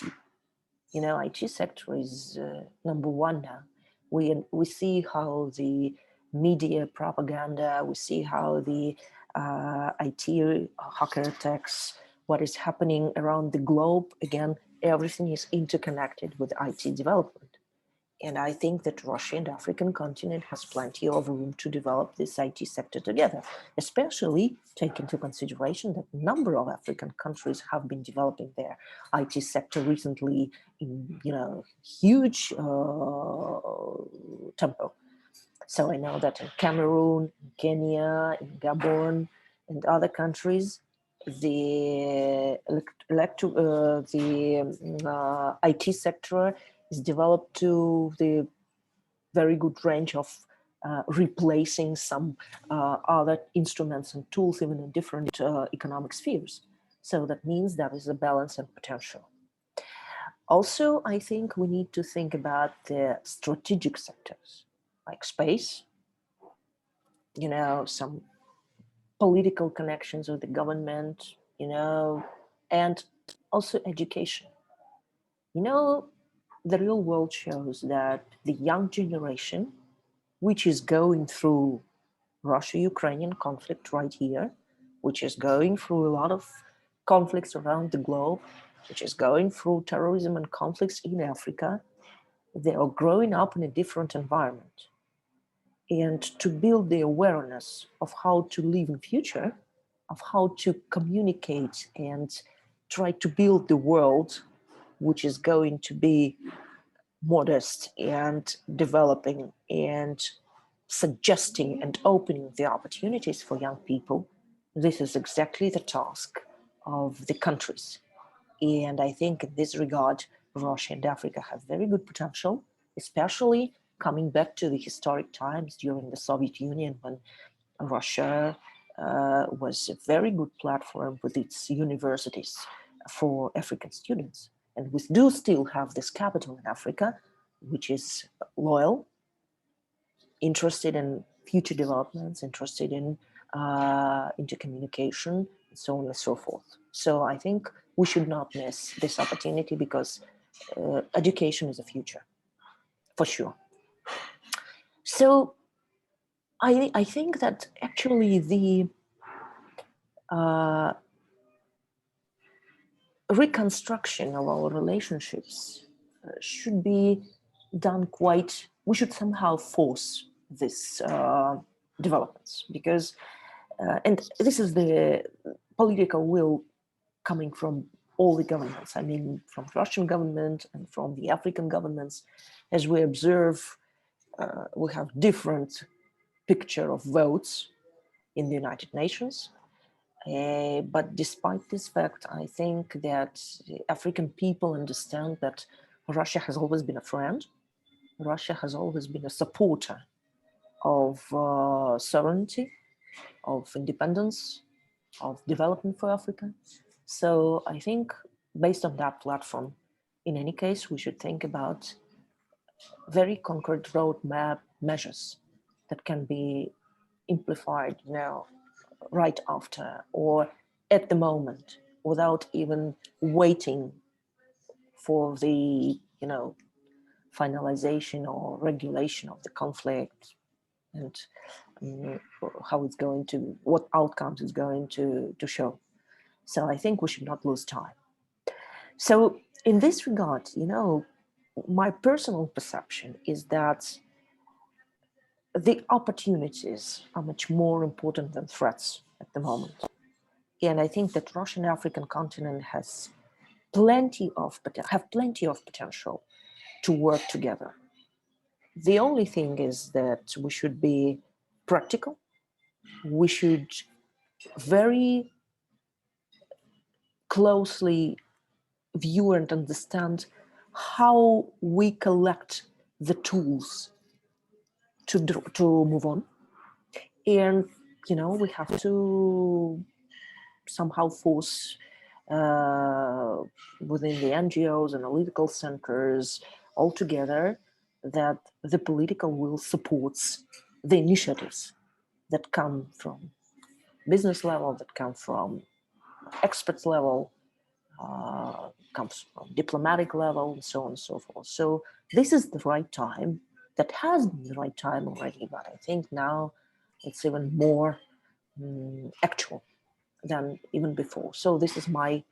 IT sector is number one now. We see how the media propaganda, we see how the IT hacker attacks, what is happening around the globe. Again, everything is interconnected with IT development. And I think that Russia and the African continent has plenty of room to develop this IT sector together, especially take into consideration that a number of African countries have been developing their IT sector recently in, huge tempo. So I know that in Cameroon, in Kenya, in Gabon, and other countries, the IT sector is developed to the very good range of replacing some other instruments and tools, even in different economic spheres. So that means there is a balance and potential. Also, I think we need to think about the strategic sectors, like space, some political connections with the government, and also education. The real world shows that the young generation, which is going through Russia-Ukrainian conflict right here, which is going through a lot of conflicts around the globe, which is going through terrorism and conflicts in Africa, they are growing up in a different environment. And to build the awareness of how to live in future, of how to communicate and try to build the world which is going to be modest and developing and suggesting and opening the opportunities for young people, this is exactly the task of the countries. And I think in this regard, Russia and Africa have very good potential, especially coming back to the historic times during the Soviet Union, when Russia was a very good platform with its universities for African students. And we do still have this capital in Africa, which is loyal, interested in future developments, interested in intercommunication, and so on and so forth. So I think we should not miss this opportunity, because education is the future, for sure. So I think that actually the reconstruction of our relationships should be done we should somehow force this developments, because, and this is the political will coming from all the governments, I mean, from the Russian government and from the African governments. As we observe, we have different picture of votes in the United Nations. But despite this fact, I think that the African people understand that Russia has always been a friend. Russia has always been a supporter of sovereignty, of independence, of development for Africa. So I think based on that platform, in any case, we should think about very concrete roadmap measures that can be amplified now, right after, or at the moment, without even waiting for the, finalization or regulation of the conflict, and how it's going to, what outcomes it's going to show. So I think we should not lose time. So in this regard, my personal perception is that the opportunities are much more important than threats at the moment. And I think that Russian African continent has plenty of potential to work together. The only thing is that we should be practical. We should very closely view and understand how we collect the tools to move on. And, we have to somehow force within the NGOs, analytical centers, all together, that the political will supports the initiatives that come from business level, that come from experts level, comes from diplomatic level, and so on and so forth. So this is the right time. That has been the right time already, but I think now it's even more actual than even before. So this is my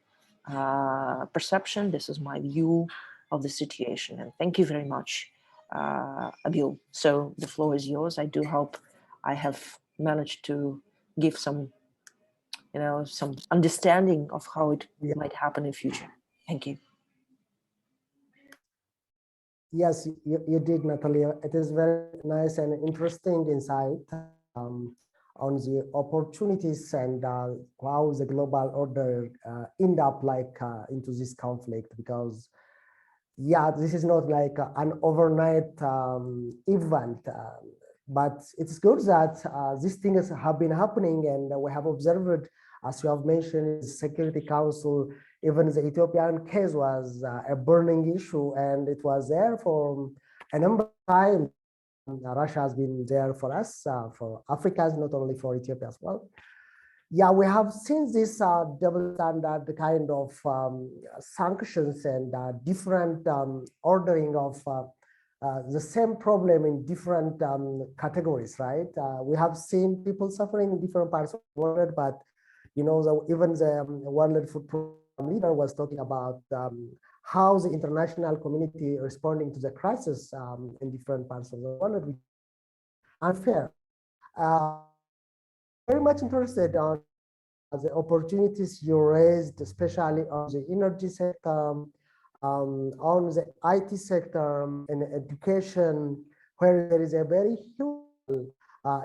perception. This is my view of the situation. And thank you very much Abil. So the floor is yours. I do hope I have managed to give some, some understanding of how it might happen in future. Thank you. Yes, you did, Natalia. It is very nice and interesting insight on the opportunities and how the global order end up into this conflict, because this is not like an overnight event, but it's good that these things have been happening, and we have observed, as you have mentioned, the Security Council. Even the Ethiopian case was a burning issue, and it was there for a number of times. Russia has been there for us, for Africans, not only for Ethiopia as well. We have seen this double standard kind of sanctions and different ordering of the same problem in different categories, right? We have seen people suffering in different parts of the world, but even the World Food Program leader was talking about how the international community responding to the crisis in different parts of the world, which is unfair. Very much interested on the opportunities you raised, especially on the energy sector, on the IT sector, and education, where there is a very huge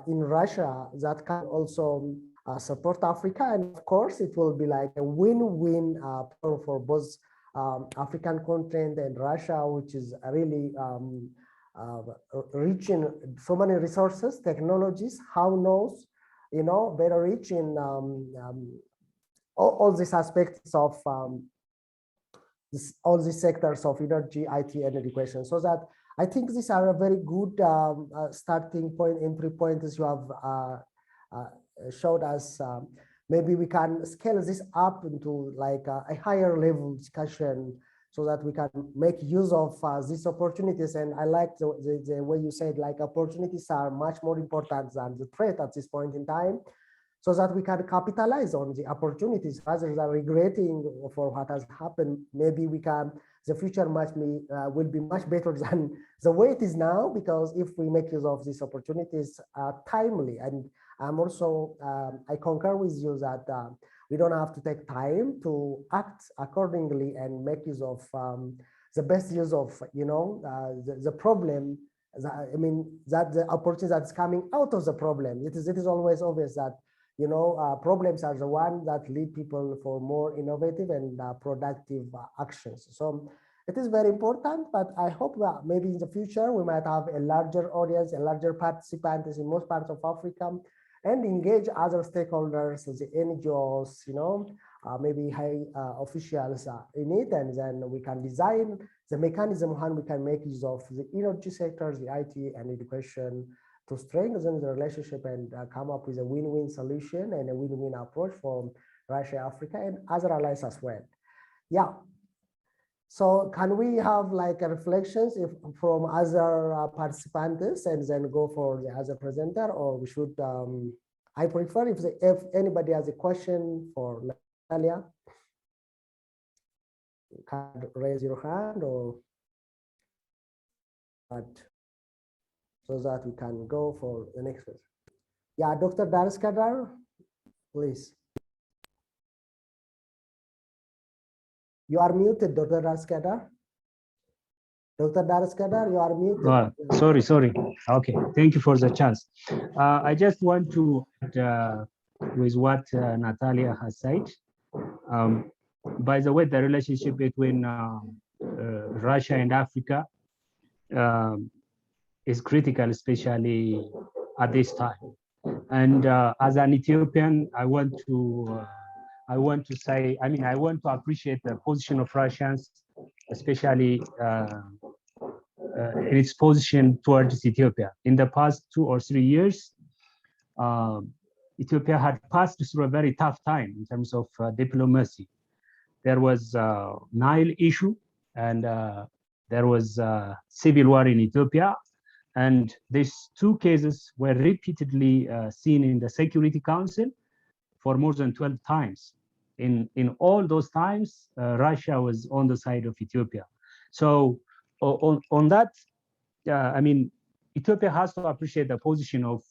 in Russia that can also support Africa. And of course, it will be like a win-win for both African continent and Russia, which is really rich in so many resources, technologies, how knows, very rich in all these aspects of all these sectors of energy, IT, and education. So that I think these are a very good starting point, entry point, as you have showed us. Maybe we can scale this up into like a higher level discussion, so that we can make use of these opportunities. And I like the way you said, like, opportunities are much more important than the threat at this point in time, so that we can capitalize on the opportunities rather than regretting for what has happened. Maybe we can, the future will be much better than the way it is now, because if we make use of these opportunities timely. And I'm also, I concur with you that we don't have to take time to act accordingly and make use of the best use of, the problem. That the opportunity that's coming out of the problem. It is always obvious that, problems are the one that lead people for more innovative and productive actions. So it is very important, but I hope that maybe in the future we might have a larger audience, a larger participants in most parts of Africa, and engage other stakeholders, the NGOs, maybe high officials in it, and then we can design the mechanism how we can make use of the energy sectors, the IT and education, to strengthen the relationship and come up with a win-win solution and a win-win approach for Russia, Africa, and other allies as well. So can we have like a reflections from other participants and then go for the other presenter, or we should, I prefer if anybody has a question for Natalia, you can raise your hand, or so that we can go for the next person. Dr. Darskadar, please. You are muted, Dr. Darskadar. Dr. Darskadar, you are muted. Sorry. Okay, thank you for the chance. I just want to, with what Natalia has said. By the way, the relationship between Russia and Africa is critical, especially at this time. And as an Ethiopian, I want to appreciate the position of Russians, especially in its position towards Ethiopia. In the past 2 or 3 years, Ethiopia had passed through a very tough time in terms of diplomacy. There was a Nile issue, and there was civil war in Ethiopia. And these 2 cases were repeatedly seen in the Security Council for more than 12 times. In all those times, Russia was on the side of Ethiopia. So on that I mean, Ethiopia has to appreciate the position of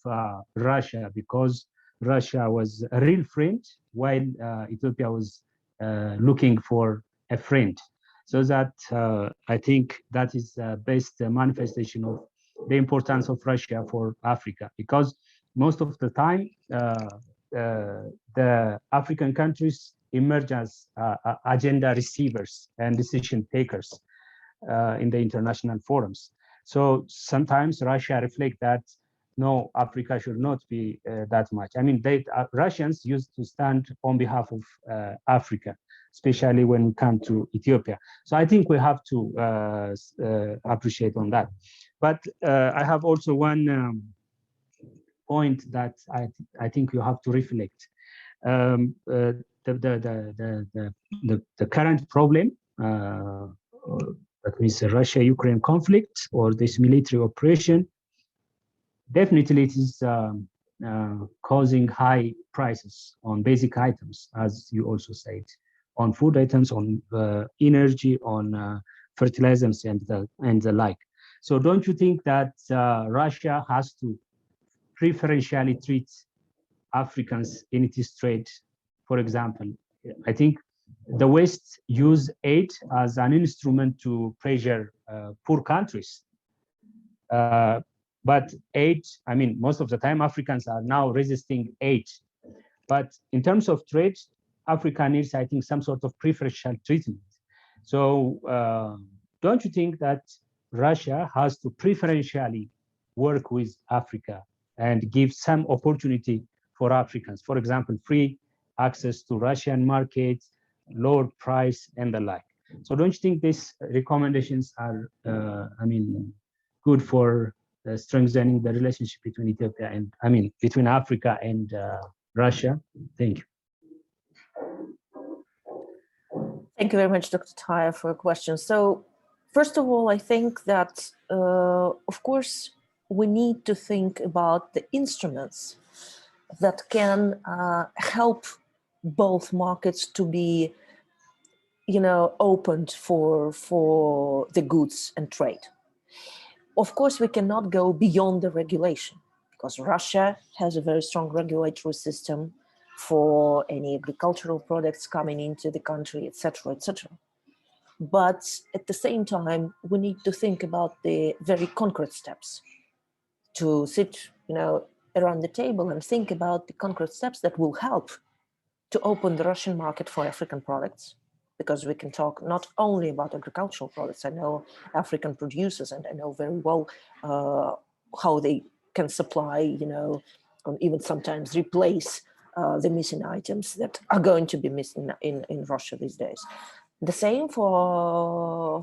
Russia, because Russia was a real friend while Ethiopia was looking for a friend. So that I think that is the best manifestation of the importance of Russia for Africa, because most of the time the African countries emerge as agenda receivers and decision takers in the international forums. So sometimes Russia reflects that no, Africa should not be that much. I mean, Russians used to stand on behalf of Africa, especially when it comes to Ethiopia. So I think we have to appreciate on that. But I have also one point that I think you have to reflect. The current problem, that means the Russia-Ukraine conflict or this military operation, definitely it is causing high prices on basic items, as you also said, on food items, on energy, on fertilizers and the like. So don't you think that Russia has to preferentially treat Africans in its trade? For example, I think the West use aid as an instrument to pressure poor countries. But aid, I mean, most of the time Africans are now resisting aid. But in terms of trade, Africa needs, I think, some sort of preferential treatment. So don't you think that Russia has to preferentially work with Africa and give some opportunity for Africans? For example, free access to Russian markets, lower price, and the like. So don't you think these recommendations are, I mean, good for strengthening the relationship between Ethiopia and, I mean, between Africa and Russia? Thank you. Thank you very much, Dr. Taya, for your question. So first of all, I think that, of course, we need to think about the instruments that can help both markets to be, you know, opened for the goods and trade. Of course, we cannot go beyond the regulation, because Russia has a very strong regulatory system for any agricultural products coming into the country, etc., etc. But at the same time, we need to think about the very concrete steps, to sit, you know, around the table and think about the concrete steps that will help to open the Russian market for African products, because we can talk not only about agricultural products. I know African producers, and I know very well how they can supply, you know, and even sometimes replace the missing items that are going to be missing in Russia these days. The same for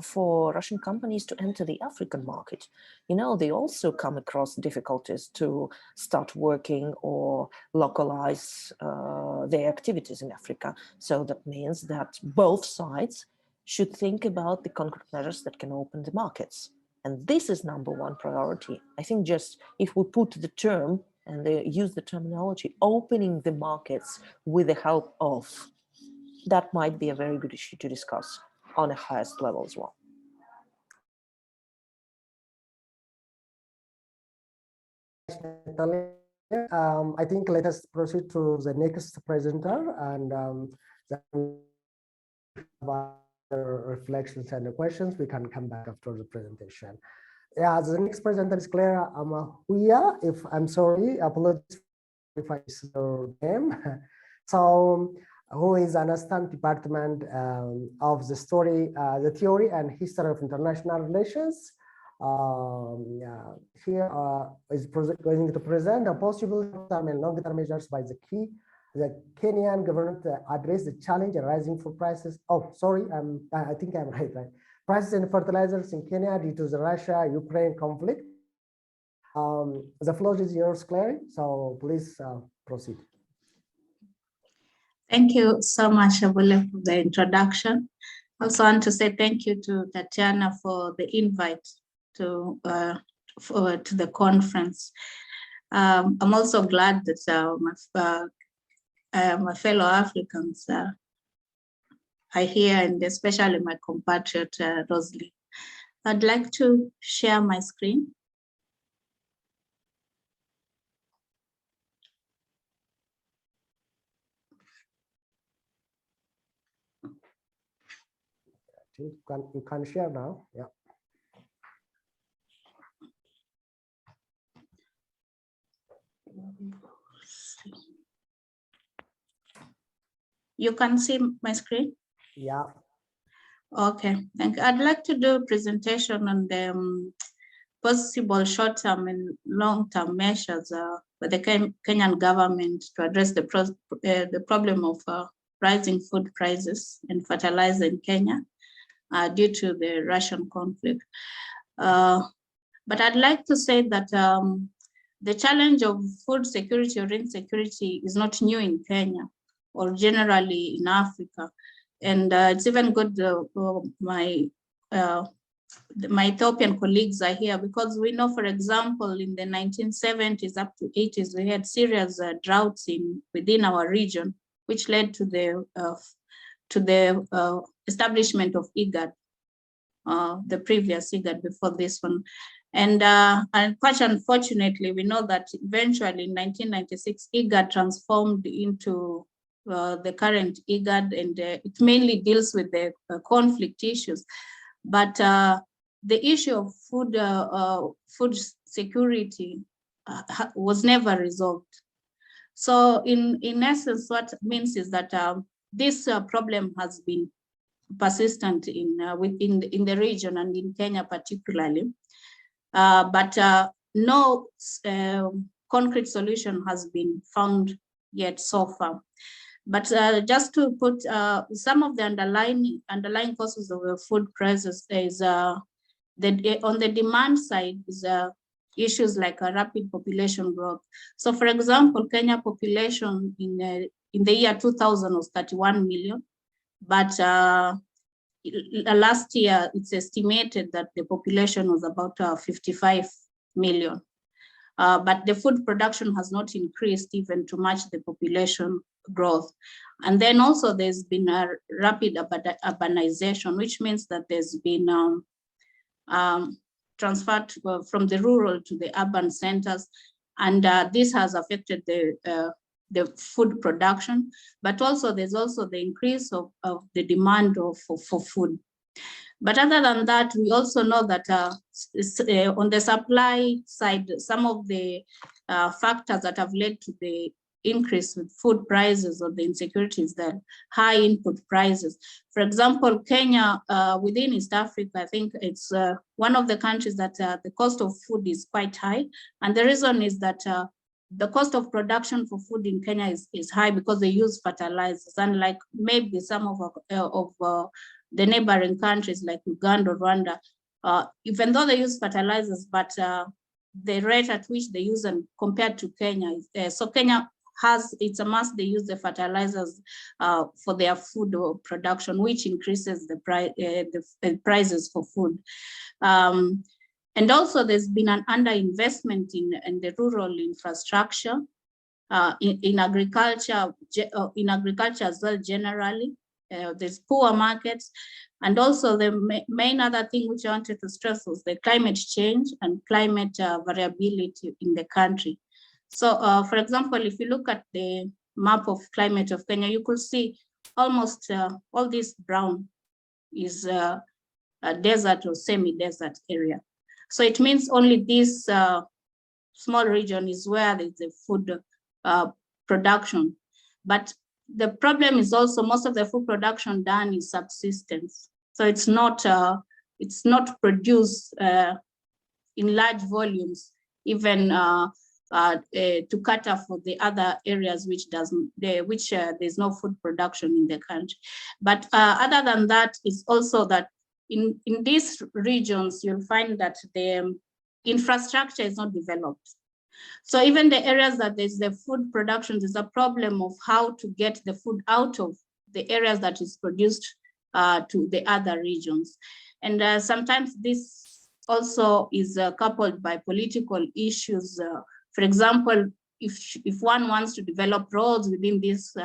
Russian companies to enter the African market. You know, they also come across difficulties to start working or localize their activities in Africa. So that means that both sides should think about the concrete measures that can open the markets. And this is #1 priority. I think just if we put the term and they use the terminology, opening the markets with the help of, that might be a very good issue to discuss on a highest level as well. I think let us proceed to the next presenter, and reflections and the questions, we can come back after the presentation. Yeah, the next presenter is Clara Amahuya. If I'm sorry, apologies if I say your name. So, who is an assistant department of the theory and history of international relations. Here is going to present a possible short-term and long-term measures by the Kenyan government to address the challenge arising for prices. Oh, sorry, I think I'm right. Prices in fertilizers in Kenya due to the Russia-Ukraine conflict. The floor is yours, Clary. So please proceed. Thank you so much, Abule, for the introduction. Also want to say thank you to Tatiana for the invite to the conference. I'm also glad that my fellow Africans are here, and especially my compatriot Rosalie. I'd like to share my screen. You can share now. Yeah. You can see my screen? Yeah. Okay, thank you. I'd like to do a presentation on the possible short-term and long-term measures for the Kenyan government to address the problem of rising food prices and fertilizer in Kenya due to the Russian conflict. But I'd like to say that the challenge of food security or insecurity is not new in Kenya or generally in Africa. And it's even good my Ethiopian colleagues are here, because we know, for example, in the 1970s up to 80s, we had serious droughts within our region, which led to the establishment of IGAD, the previous IGAD before this one. And quite unfortunately, we know that eventually in 1996, IGAD transformed into the current IGAD, and it mainly deals with the conflict issues. But the issue of food security was never resolved. So in essence, what it means is that this problem has been persistent within the region and in Kenya particularly. But no concrete solution has been found yet so far. But just to put some of the underlying causes of the food crisis is on the demand side is issues like a rapid population growth. So, for example, Kenya population in the year 2000 was 31 million, but last year it's estimated that the population was about 55 million. But the food production has not increased even to match the population growth. And then also there's been a rapid urbanization, which means that there's been transferred from the rural to the urban centers. And this has affected the food production, but also there's also the increase of the demand for food. But other than that, we also know that on the supply side, some of the factors that have led to the increase with food prices or the insecurities, the high input prices. For example, Kenya, within East Africa, I think it's one of the countries that the cost of food is quite high. And the reason is that the cost of production for food in Kenya is high because they use fertilizers, unlike maybe some of the neighboring countries like Uganda or Rwanda, even though they use fertilizers, but the rate at which they use them compared to Kenya. So Kenya it's a must, they use the fertilizers for their food production, which increases the prices for food. And also there's been an underinvestment in the rural infrastructure, in agriculture as well generally. There's poor markets. And also the main other thing which I wanted to stress was the climate change and climate variability in the country. So for example, if you look at the map of climate of Kenya, you could see almost all this brown is a desert or semi-desert area. So it means only this small region is where there's a food production. But the problem is also most of the food production done is subsistence. So it's not produced in large volumes, even to cater for the other areas which there's no food production in the country. But other than that, it's also that in these regions, you'll find that the infrastructure is not developed. So even the areas that there's the food production, there's a problem of how to get the food out of the areas that is produced to the other regions. And sometimes this also is coupled by political issues. For example, if one wants to develop roads within these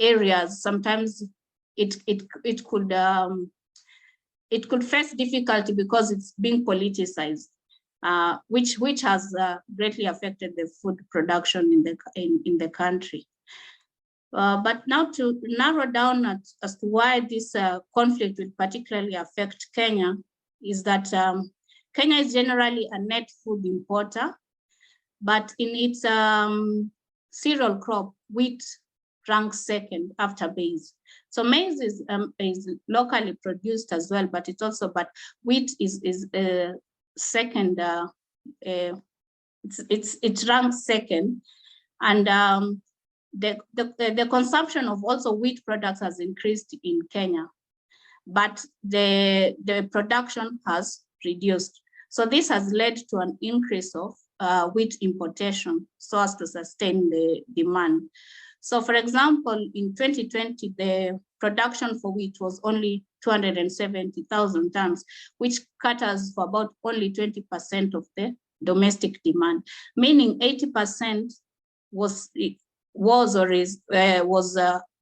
areas, sometimes it could it could face difficulty because it's being politicized, which has greatly affected the food production in the country. But now to narrow down as to why this conflict will particularly affect Kenya is that Kenya is generally a net food importer, but in its cereal crop, wheat ranks second after maize. So maize is locally produced as well, but wheat is second. It ranks second, and the consumption of also wheat products has increased in Kenya, but the production has reduced. So this has led to an increase of wheat importation so as to sustain the demand. So for example, in 2020, the production for wheat was only 270,000 tons, which caters for about only 20% of the domestic demand, meaning 80% was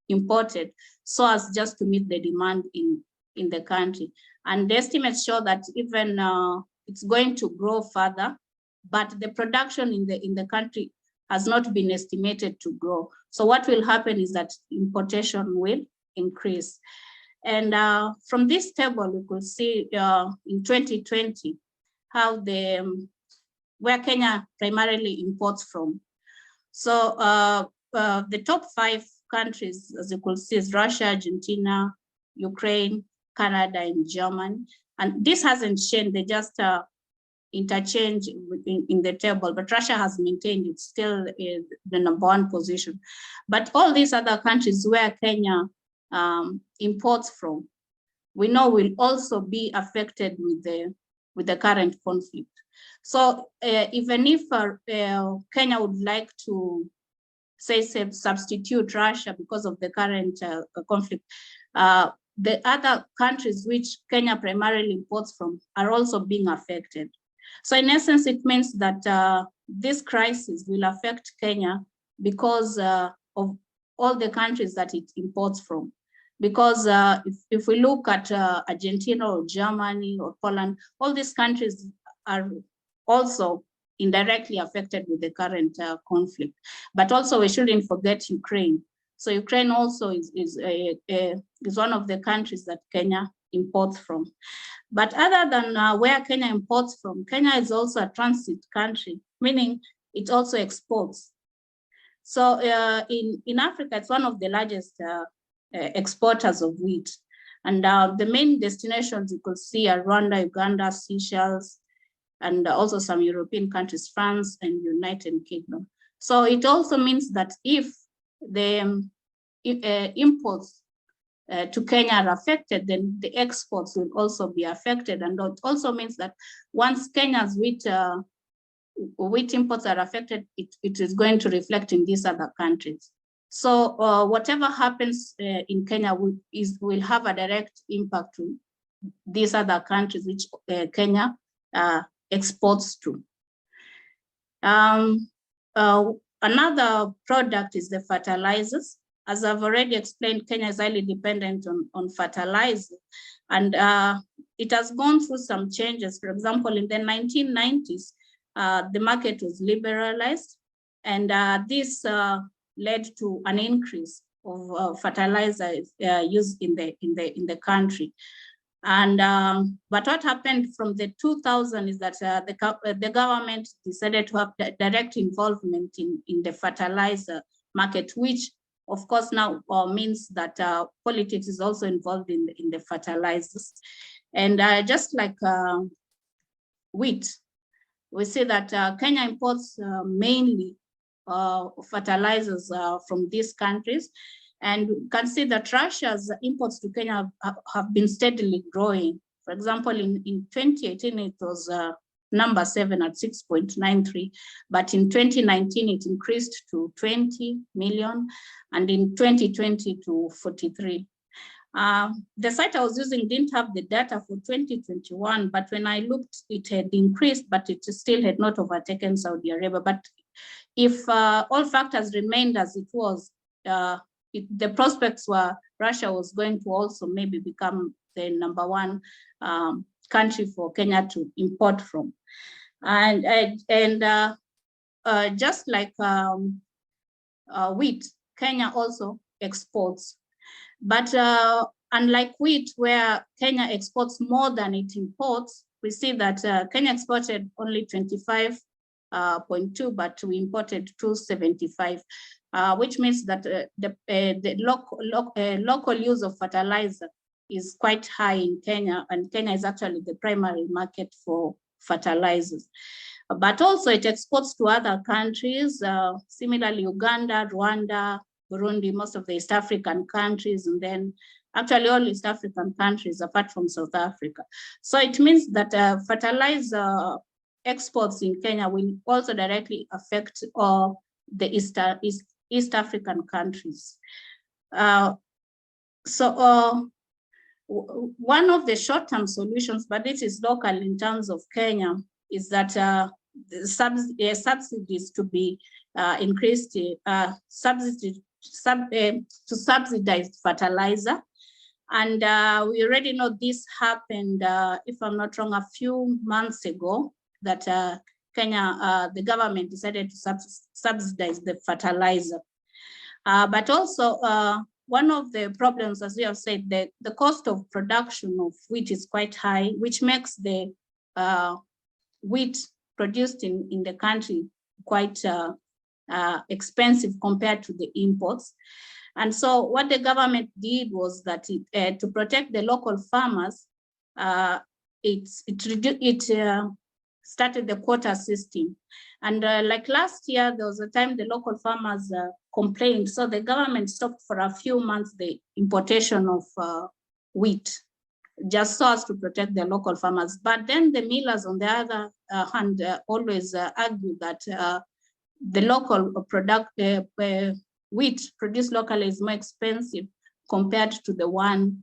imported so as just to meet the demand in the country. And the estimates show that even it's going to grow further, but the production in the country has not been estimated to grow. So what will happen is that importation will increase. And from this table, we could see in 2020 how where Kenya primarily imports from. So the top 5 countries, as you could see, is Russia, Argentina, Ukraine, Canada, and Germany. And this hasn't changed, they just interchange in the table, but Russia has maintained it's still the #1 position. But all these other countries where Kenya imports from, we know will also be affected with the current conflict. So even if Kenya would like to say substitute Russia because of the current conflict, the other countries which Kenya primarily imports from are also being affected. So in essence, it means that this crisis will affect Kenya because of all the countries that it imports from. Because if we look at Argentina or Germany or Poland, all these countries are also indirectly affected with the current conflict. But also we shouldn't forget Ukraine. So Ukraine also is one of the countries that Kenya imports from. But other than where Kenya imports from, Kenya is also a transit country, meaning it also exports. So in Africa, it's one of the largest exporters of wheat. And the main destinations you could see are Rwanda, Uganda, Seychelles, and also some European countries, France and United Kingdom. So it also means that if the imports to Kenya are affected, then the exports will also be affected. And it also means that once Kenya's wheat imports are affected, it is going to reflect in these other countries. So whatever happens in Kenya will have a direct impact to these other countries which Kenya exports to. Another product is the fertilizers. As I've already explained, Kenya is highly dependent on fertilizer, and it has gone through some changes. For example, in the 1990s, the market was liberalized, and this led to an increase of fertilizer used in the country. And but what happened from the 2000s is that the government decided to have direct involvement in the fertilizer market, which of course now means that politics is also involved in the fertilizers. And just like wheat, we see that Kenya imports mainly fertilizers from these countries. And you can see that Russia's imports to Kenya have been steadily growing. For example, in 2018, it was number 7 at 6.93, but in 2019, it increased to 20 million, and in 2020 to 43. The site I was using didn't have the data for 2021, but when I looked, it had increased, but it still had not overtaken Saudi Arabia. But if all factors remained as it was, the prospects were Russia was going to also maybe become the #1 country for Kenya to import from. And just like wheat, Kenya also exports. But unlike wheat, where Kenya exports more than it imports, we see that Kenya exported only 25.2, but we imported 275, which means that the local use of fertilizer is quite high in Kenya, and Kenya is actually the primary market for fertilizers. But also it exports to other countries, similarly Uganda, Rwanda, Burundi, most of the East African countries, and then actually all East African countries apart from South Africa. So it means that fertilizer exports in Kenya will also directly affect the East African countries. One of the short-term solutions, but this is local in terms of Kenya, is that subsidies to be increased, to subsidize fertilizer. And we already know this happened, if I'm not wrong, a few months ago, that Kenya, the government decided to subsidize the fertilizer. But also, one of the problems, as we have said, the cost of production of wheat is quite high, which makes the wheat produced in the country quite expensive compared to the imports. And so what the government did was that to protect the local farmers, it started the quota system. And like last year, there was a time the local farmers complained. So the government stopped for a few months the importation of wheat, just so as to protect the local farmers. But then the millers, on the other hand, always argue that the local wheat produced locally is more expensive compared to the one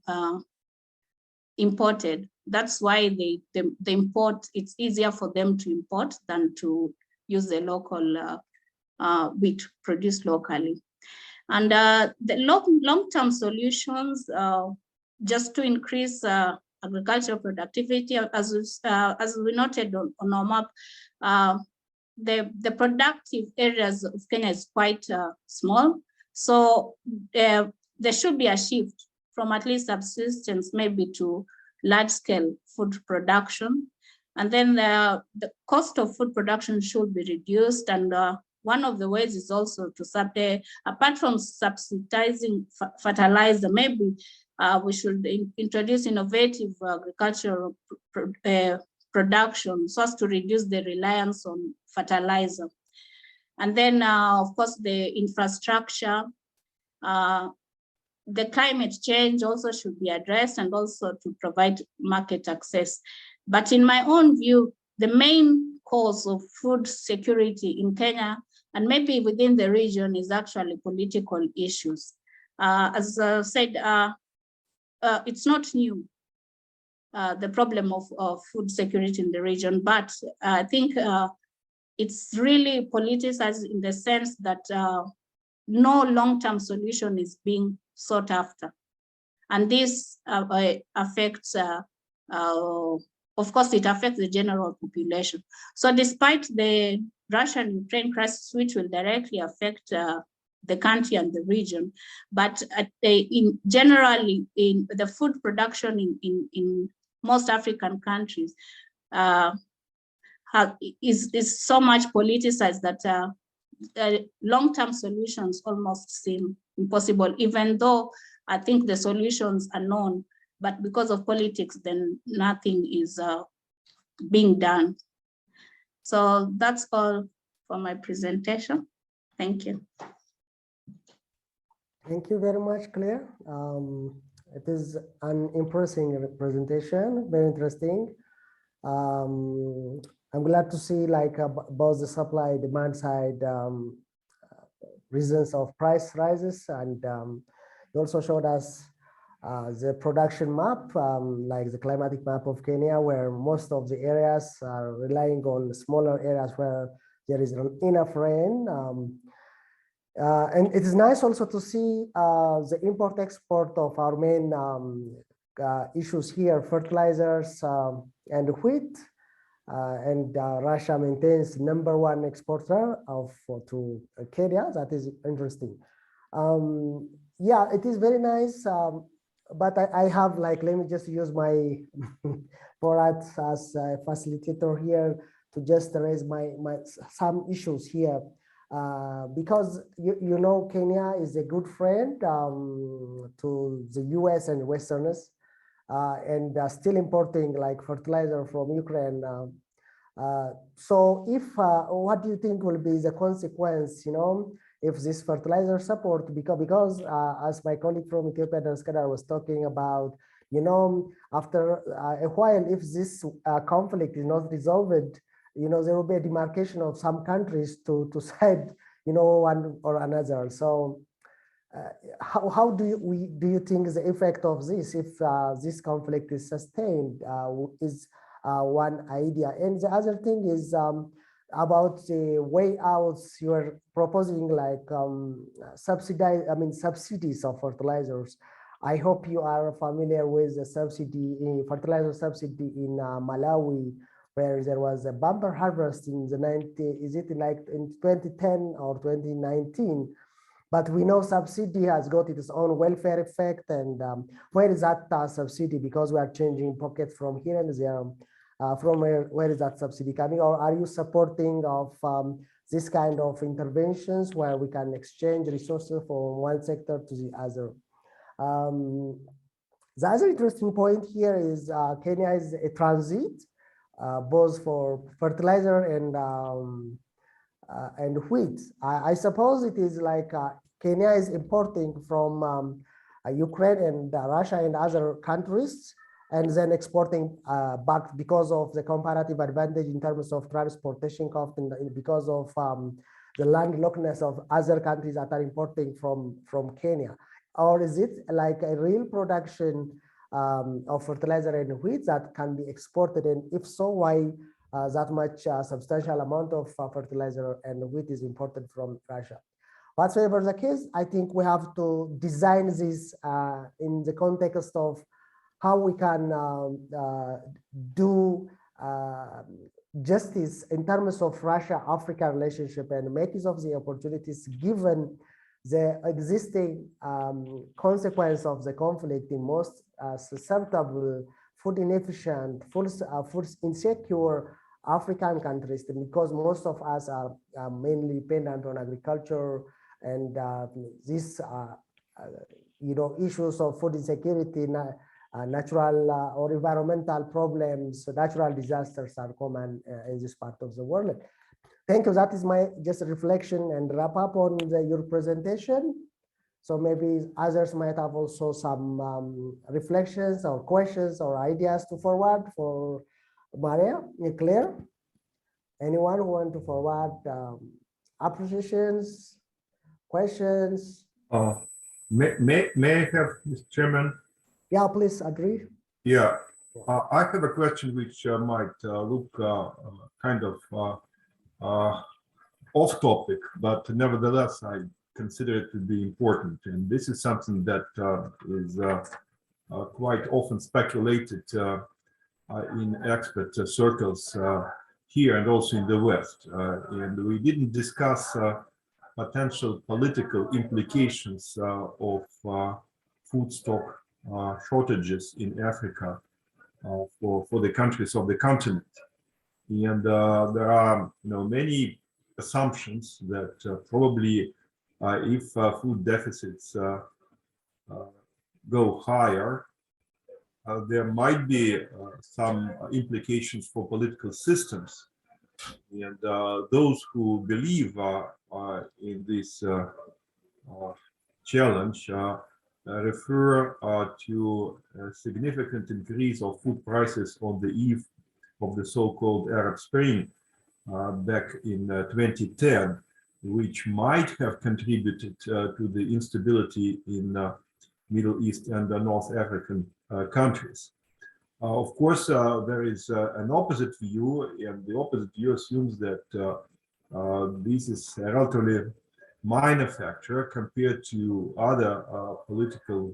imported. That's why they import. It's easier for them to import than to use the local wheat produced locally. And the long-term solutions, just to increase agricultural productivity, as we noted on our map, the productive areas of Kenya is quite small. So there should be a shift from at least subsistence maybe to large-scale food production. And then the cost of food production should be reduced. And one of the ways is also to apart from subsidizing fertilizer, maybe we should introduce innovative agricultural production so as to reduce the reliance on fertilizer. And then, of course, the infrastructure, the climate change also should be addressed, and also to provide market access. But in my own view, the main cause of food security in Kenya, and maybe within the region, is actually political issues. As I said, it's not new, the problem of food security in the region, but I think it's really politicized in the sense that no long-term solution is being sought after. And this affects, of course, it affects the general population. So despite the Russian-Ukraine crisis, which will directly affect the country and the region, but generally in the food production in most African countries is so much politicized that long-term solutions almost seem impossible, even though I think the solutions are known, but because of politics, then nothing is being done. So that's all for my presentation. Thank you. Thank you very much, Claire. It is an impressive presentation, very interesting. I'm glad to see both the supply demand side reasons of price rises, and you also showed us the production map, like the climatic map of Kenya, where most of the areas are relying on smaller areas where there is enough rain. And it is nice also to see the import-export of our main issues here, fertilizers and wheat. And Russia maintains #1 exporter to Kenya. That is interesting. Yeah, it is very nice. But I have let me just use my Borat as a facilitator here to just raise some issues here. Because you know Kenya is a good friend to the US and Westerners, and still importing fertilizer from Ukraine. So if what do you think will be the consequence, if this fertilizer support, because as my colleague from Ethiopia, Daskadar, was talking about, after a while, if this conflict is not resolved, there will be a demarcation of some countries to side, one or another. So how do you think the effect of this, if this conflict is sustained, is one idea. And the other thing is about the way out. You are proposing subsidies of fertilizers. I hope you are familiar with the fertilizer subsidy in Malawi, where there was a bumper harvest in the in 2010 or 2019. But we know subsidy has got its own welfare effect. And where is that subsidy? Because we are changing pockets from here and there. From where is that subsidy coming? Or are you supporting of this kind of interventions where we can exchange resources from one sector to the other? The other interesting point here is Kenya is a transit, both for fertilizer and wheat. I suppose it is Kenya is importing from Ukraine and Russia and other countries, and then exporting back because of the comparative advantage in terms of transportation cost and because of the landlockness of other countries that are importing from Kenya. Or is it a real production of fertilizer and wheat that can be exported? And if so, why that much substantial amount of fertilizer and wheat is imported from Russia? Whatsoever the case, I think we have to design this in the context of how we can do justice in terms of Russia-Africa relationship and make use of the opportunities given the existing consequence of the conflict in most susceptible, food inefficient, food insecure African countries, because most of us are mainly dependent on agriculture, and these issues of food insecurity, natural or environmental problems, natural disasters are common in this part of the world. Thank you. That is my just reflection and wrap up on your presentation. So maybe others might have also some reflections or questions or ideas to forward for Maria, Claire. Anyone who want to forward appreciations, questions? May I have, Mr. Chairman? Yeah, please agree. Yeah, I have a question which might look kind of off topic, but nevertheless, I consider it to be important. And this is something that is quite often speculated in expert circles here and also in the West. And we didn't discuss potential political implications of food stock shortages in Africa for the countries of the continent. And there are many assumptions that probably if food deficits go higher, there might be some implications for political systems. And those who believe in this challenge refer to a significant increase of food prices on the eve of the so-called Arab Spring back in 2010, which might have contributed to the instability in Middle East and North African countries. Of course, there is an opposite view, and the opposite view assumes that this is a relatively minor factor compared to other political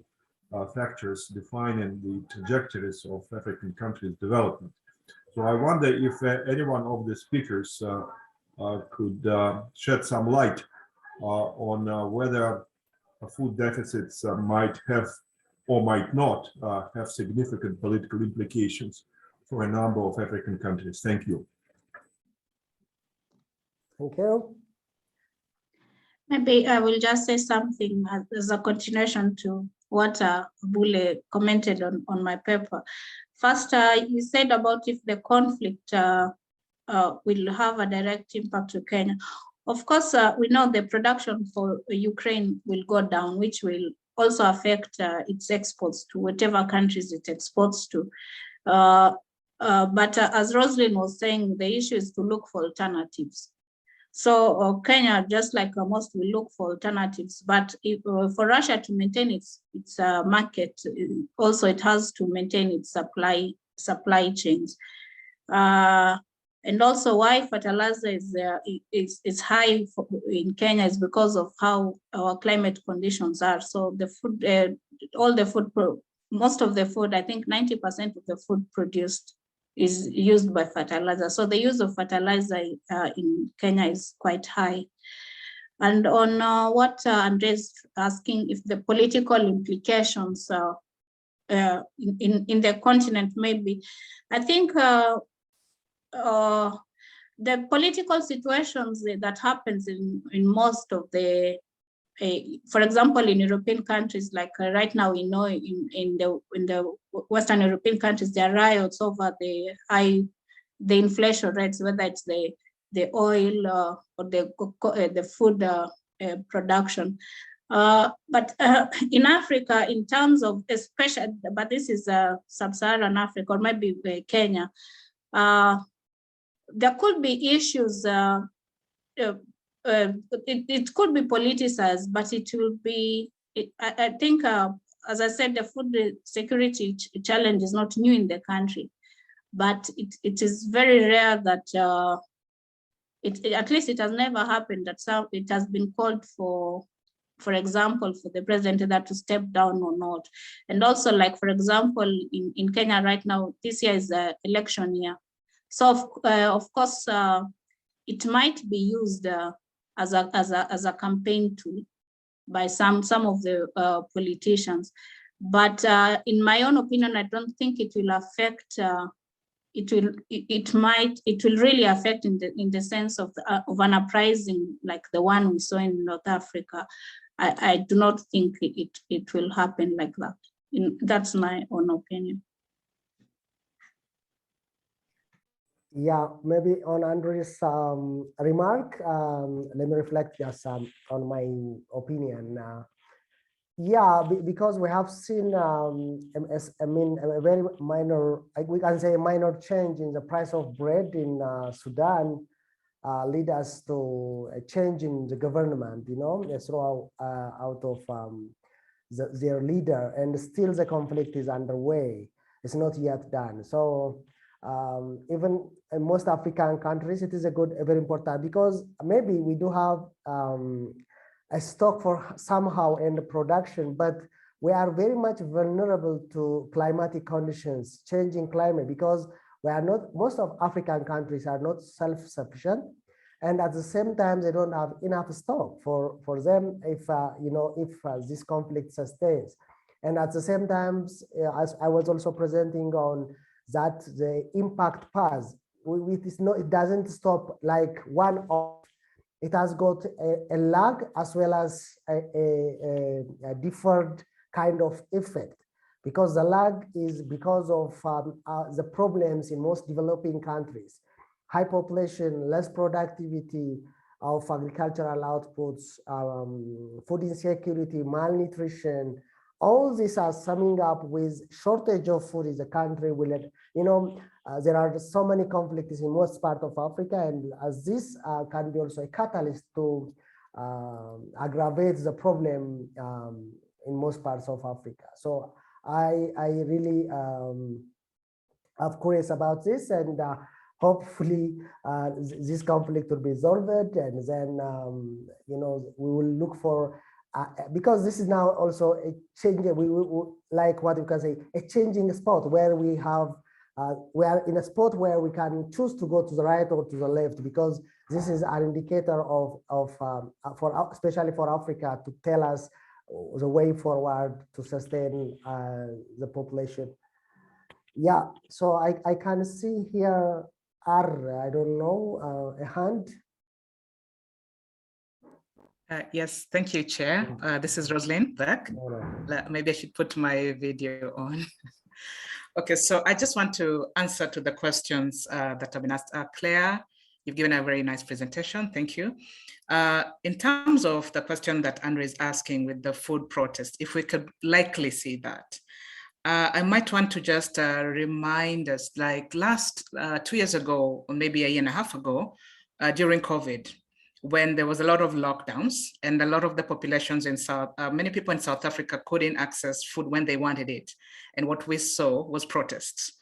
factors defining the trajectories of African countries' development. So I wonder if any one of the speakers could shed some light on whether food deficits might have or might not have significant political implications for a number of African countries. Thank you. Thank you. Maybe I will just say something as a continuation to what Bule commented on my paper. First, you said about if the conflict will have a direct impact to Kenya. Of course, we know the production for Ukraine will go down, which will also affect its exports to whatever countries it exports to. But as Roslyn was saying, the issue is to look for alternatives. So Kenya, just like most, will look for alternatives. But if, for Russia to maintain its market, also it has to maintain its supply chains. And also why fertilizer is high in Kenya is because of how our climate conditions are. So the food, most of the food, I think 90% of the food produced is used by fertilizer. So the use of fertilizer in Kenya is quite high. And on what Andres asking, if the political implications in the continent, maybe, I think the political situations that happens in most of the, for example, in European countries, like right now we know in the Western European countries, there are riots over the inflation rates, whether it's the oil or the food production. But in Africa, in terms of especially, but this is sub-Saharan Africa or maybe Kenya, there could be issues. It could be politicized, but it will be. I think, as I said, the food security challenge is not new in the country, but it is very rare that at least it has never happened that it has been called for example, for the president either to step down or not. And also, like, for example, in Kenya right now, this year is the election year. So of course, it might be used as a campaign tool by some of the politicians. But in my own opinion, I don't think it will affect. It will really affect in the sense of an uprising like the one we saw in North Africa. I do not think it will happen like that. That's my own opinion. Yeah, maybe on Andrew's remark, let me reflect just on my opinion. Yeah, because we have seen, a very minor, we can say a minor change in the price of bread in Sudan lead us to a change in the government, throughout out of their leader, and still the conflict is underway. It's not yet done. So even in most African countries, it is a very important, because maybe we do have a stock for somehow in the production, but we are very much vulnerable to climatic conditions, changing climate, because we are not, most of African countries are not self-sufficient, and at the same time they don't have enough stock for them if this conflict sustains. And at the same time, as I was also presenting on that, the impact path, it doesn't stop like one off. It has got a lag as well as a deferred kind of effect, because the lag is because of the problems in most developing countries: high population, less productivity of agricultural outputs, food insecurity, malnutrition. All these are summing up with shortage of food in the country. There are so many conflicts in most part of Africa, and as this can be also a catalyst to aggravate the problem in most parts of Africa. So I really am curious about this, and hopefully this conflict will be resolved, and then we will look for because this is now also a change, we like what you can say, a changing spot where we have, we are in a spot where we can choose to go to the right or to the left, because this is an indicator especially for Africa, to tell us the way forward to sustain the population. Yeah, so I can see here, I don't know, a hand. Yes, thank you, Chair. This is Rosalind Beck. Maybe I should put my video on. Okay, so I just want to answer to the questions that have been asked. Claire, you've given a very nice presentation. Thank you. In terms of the question that Andre is asking with the food protest, if we could likely see that, I might want to just remind us, like last 2 years ago, or maybe a year and a half ago, during COVID, when there was a lot of lockdowns and a lot of the populations in many people in South Africa couldn't access food when they wanted it. And what we saw was protests.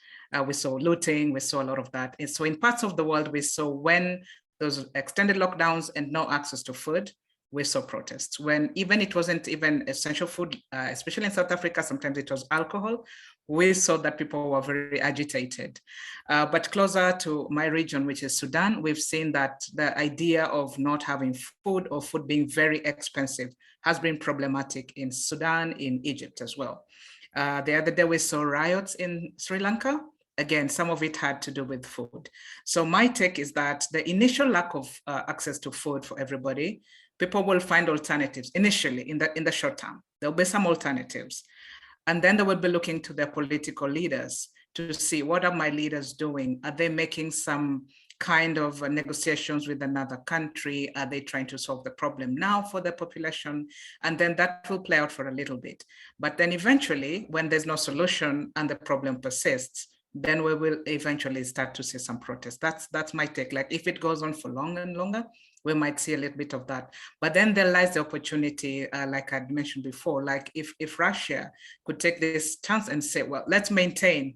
We saw looting, we saw a lot of that. And so in parts of the world, we saw when those extended lockdowns and no access to food, we saw protests. When even it wasn't even essential food, especially in South Africa, sometimes it was alcohol, we saw that people were very agitated. But closer to my region, which is Sudan, we've seen that the idea of not having food or food being very expensive has been problematic in Sudan, in Egypt as well. The other day we saw riots in Sri Lanka. Again, some of it had to do with food. So my take is that the initial lack of access to food for everybody, people will find alternatives initially in the short term. There'll be some alternatives. And then they will be looking to their political leaders to see, what are my leaders doing? Are they making some kind of negotiations with another country? Are they trying to solve the problem now for the population? And then that will play out for a little bit. But then eventually, when there's no solution and the problem persists, then we will eventually start to see some protests. That's my take. Like if it goes on for longer and longer, we might see a little bit of that. But then there lies the opportunity, like I'd mentioned before, like if Russia could take this chance and say, well, let's maintain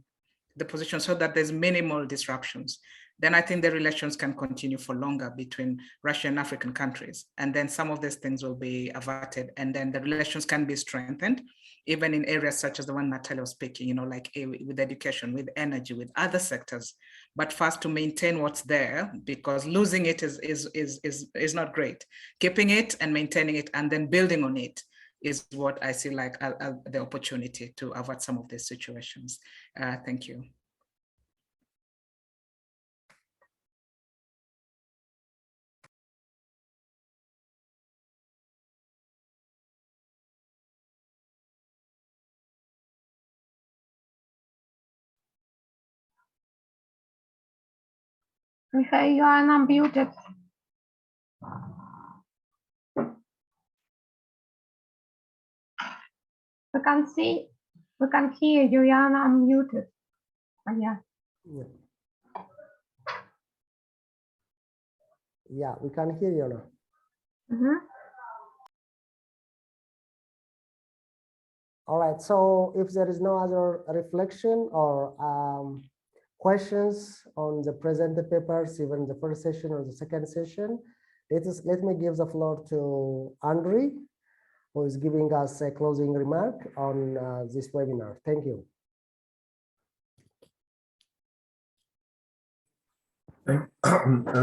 the position so that there's minimal disruptions, then I think the relations can continue for longer between Russia and African countries. And then some of these things will be averted, and then the relations can be strengthened, even in areas such as the one Natalia was speaking, you know, like with education, with energy, with other sectors. But first to maintain what's there, because losing it is not great. Keeping it and maintaining it and then building on it is what I see like the opportunity to avert some of these situations. Thank you. Mikhail, you are unmuted. We can hear you, you are unmuted. Yeah. Yeah, we can hear you now. Mm-hmm. All right, so if there is no other reflection or questions on the presented papers, even the first session or the second session, let me give the floor to Andre, who is giving us a closing remark on this webinar. Thank you.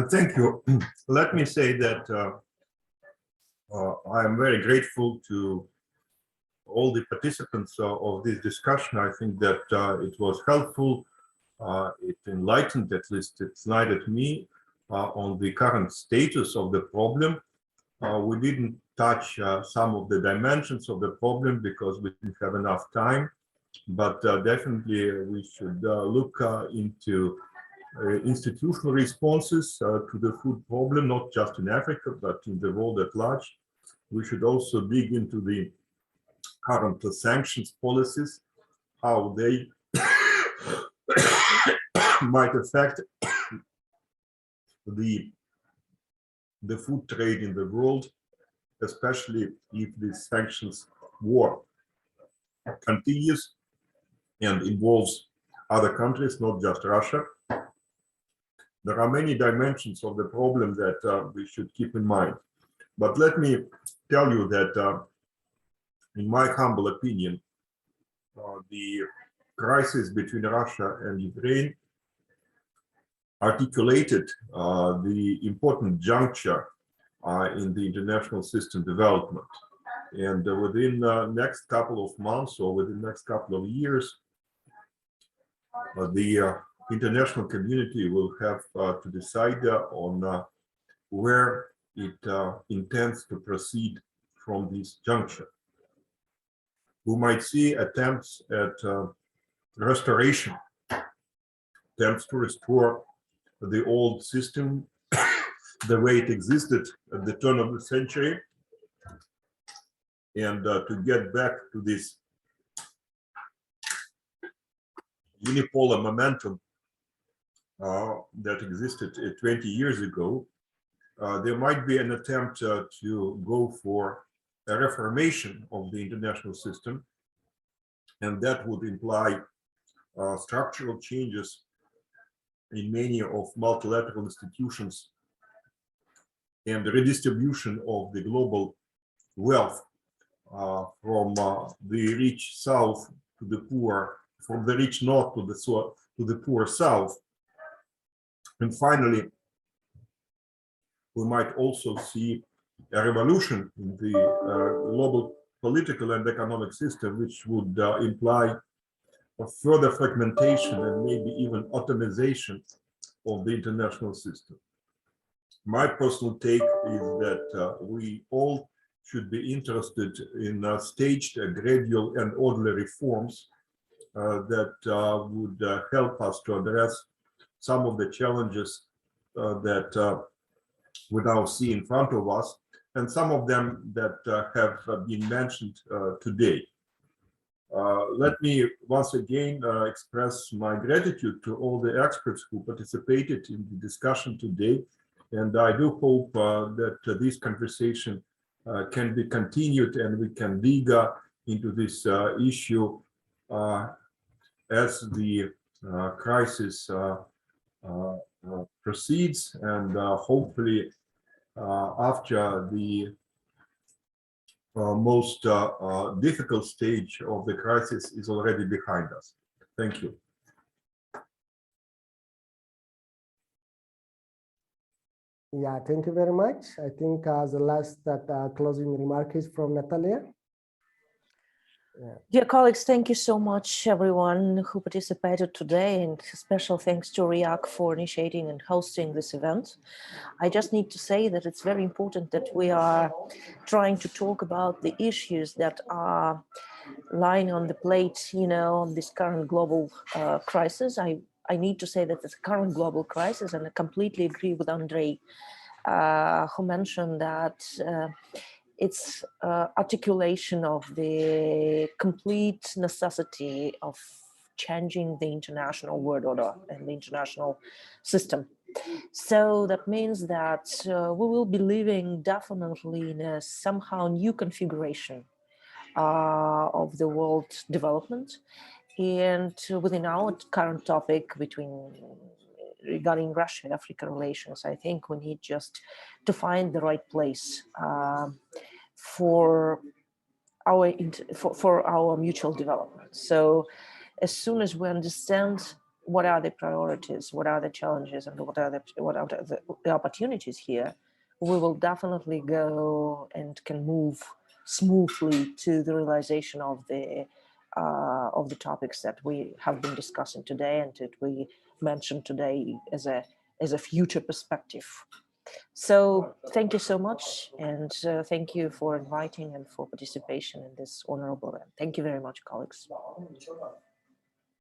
Thank you. Let me say that I am very grateful to all the participants of this discussion. I think that it was helpful. It enlightened, at least it enlightened me on the current status of the problem. We didn't touch some of the dimensions of the problem because we didn't have enough time, but definitely we should look into institutional responses to the food problem, not just in Africa, but in the world at large. We should also dig into the current sanctions policies, how they might affect the food trade in the world, especially if this sanctions war continues and involves other countries, not just Russia. There are many dimensions of the problem that we should keep in mind. But let me tell you that in my humble opinion, the crisis between Russia and Ukraine articulated the important juncture in the international system development. And within the next couple of months or within the next couple of years, the international community will have to decide on where it intends to proceed from this juncture. We might see attempts at restoration, attempts to restore the old system the way it existed at the turn of the century, and to get back to this unipolar momentum that existed 20 years ago. There might be an attempt to go for a reformation of the international system, and that would imply structural changes in many of multilateral institutions and redistribution of the global wealth from the rich south to the poor, from the rich north to the poor south. And finally, we might also see a revolution in the global political and economic system, which would imply a further fragmentation and maybe even atomization of the international system. My personal take is that we all should be interested in staged, gradual and orderly reforms that would help us to address some of the challenges that we now see in front of us, and some of them that have been mentioned today. Let me once again express my gratitude to all the experts who participated in the discussion today, and I do hope that this conversation can be continued and we can dig into this issue as the crisis proceeds, and hopefully after the most difficult stage of the crisis is already behind us. Thank you. Yeah, thank you very much. I think the last closing remark is from Natalia. Yeah. Dear colleagues, thank you so much, everyone who participated today, and special thanks to RIAC for initiating and hosting this event. I just need to say that it's very important that we are trying to talk about the issues that are lying on the plate, you know, on this current global crisis. I need to say that it's a current global crisis, and I completely agree with Andrei, who mentioned that it's articulation of the complete necessity of changing the international world order and the international system. So that means that we will be living definitely in a somehow new configuration of the world development. And within our current topic regarding Russia-Africa relations, I think we need just to find the right place for our mutual development. So as soon as we understand what are the priorities, what are the challenges, and what are the opportunities here, we will definitely go and can move smoothly to the realization of the topics that we have been discussing today and that we mentioned today as a future perspective. So thank you so much, and thank you for inviting and for participation in this honorable event. Thank you very much, colleagues.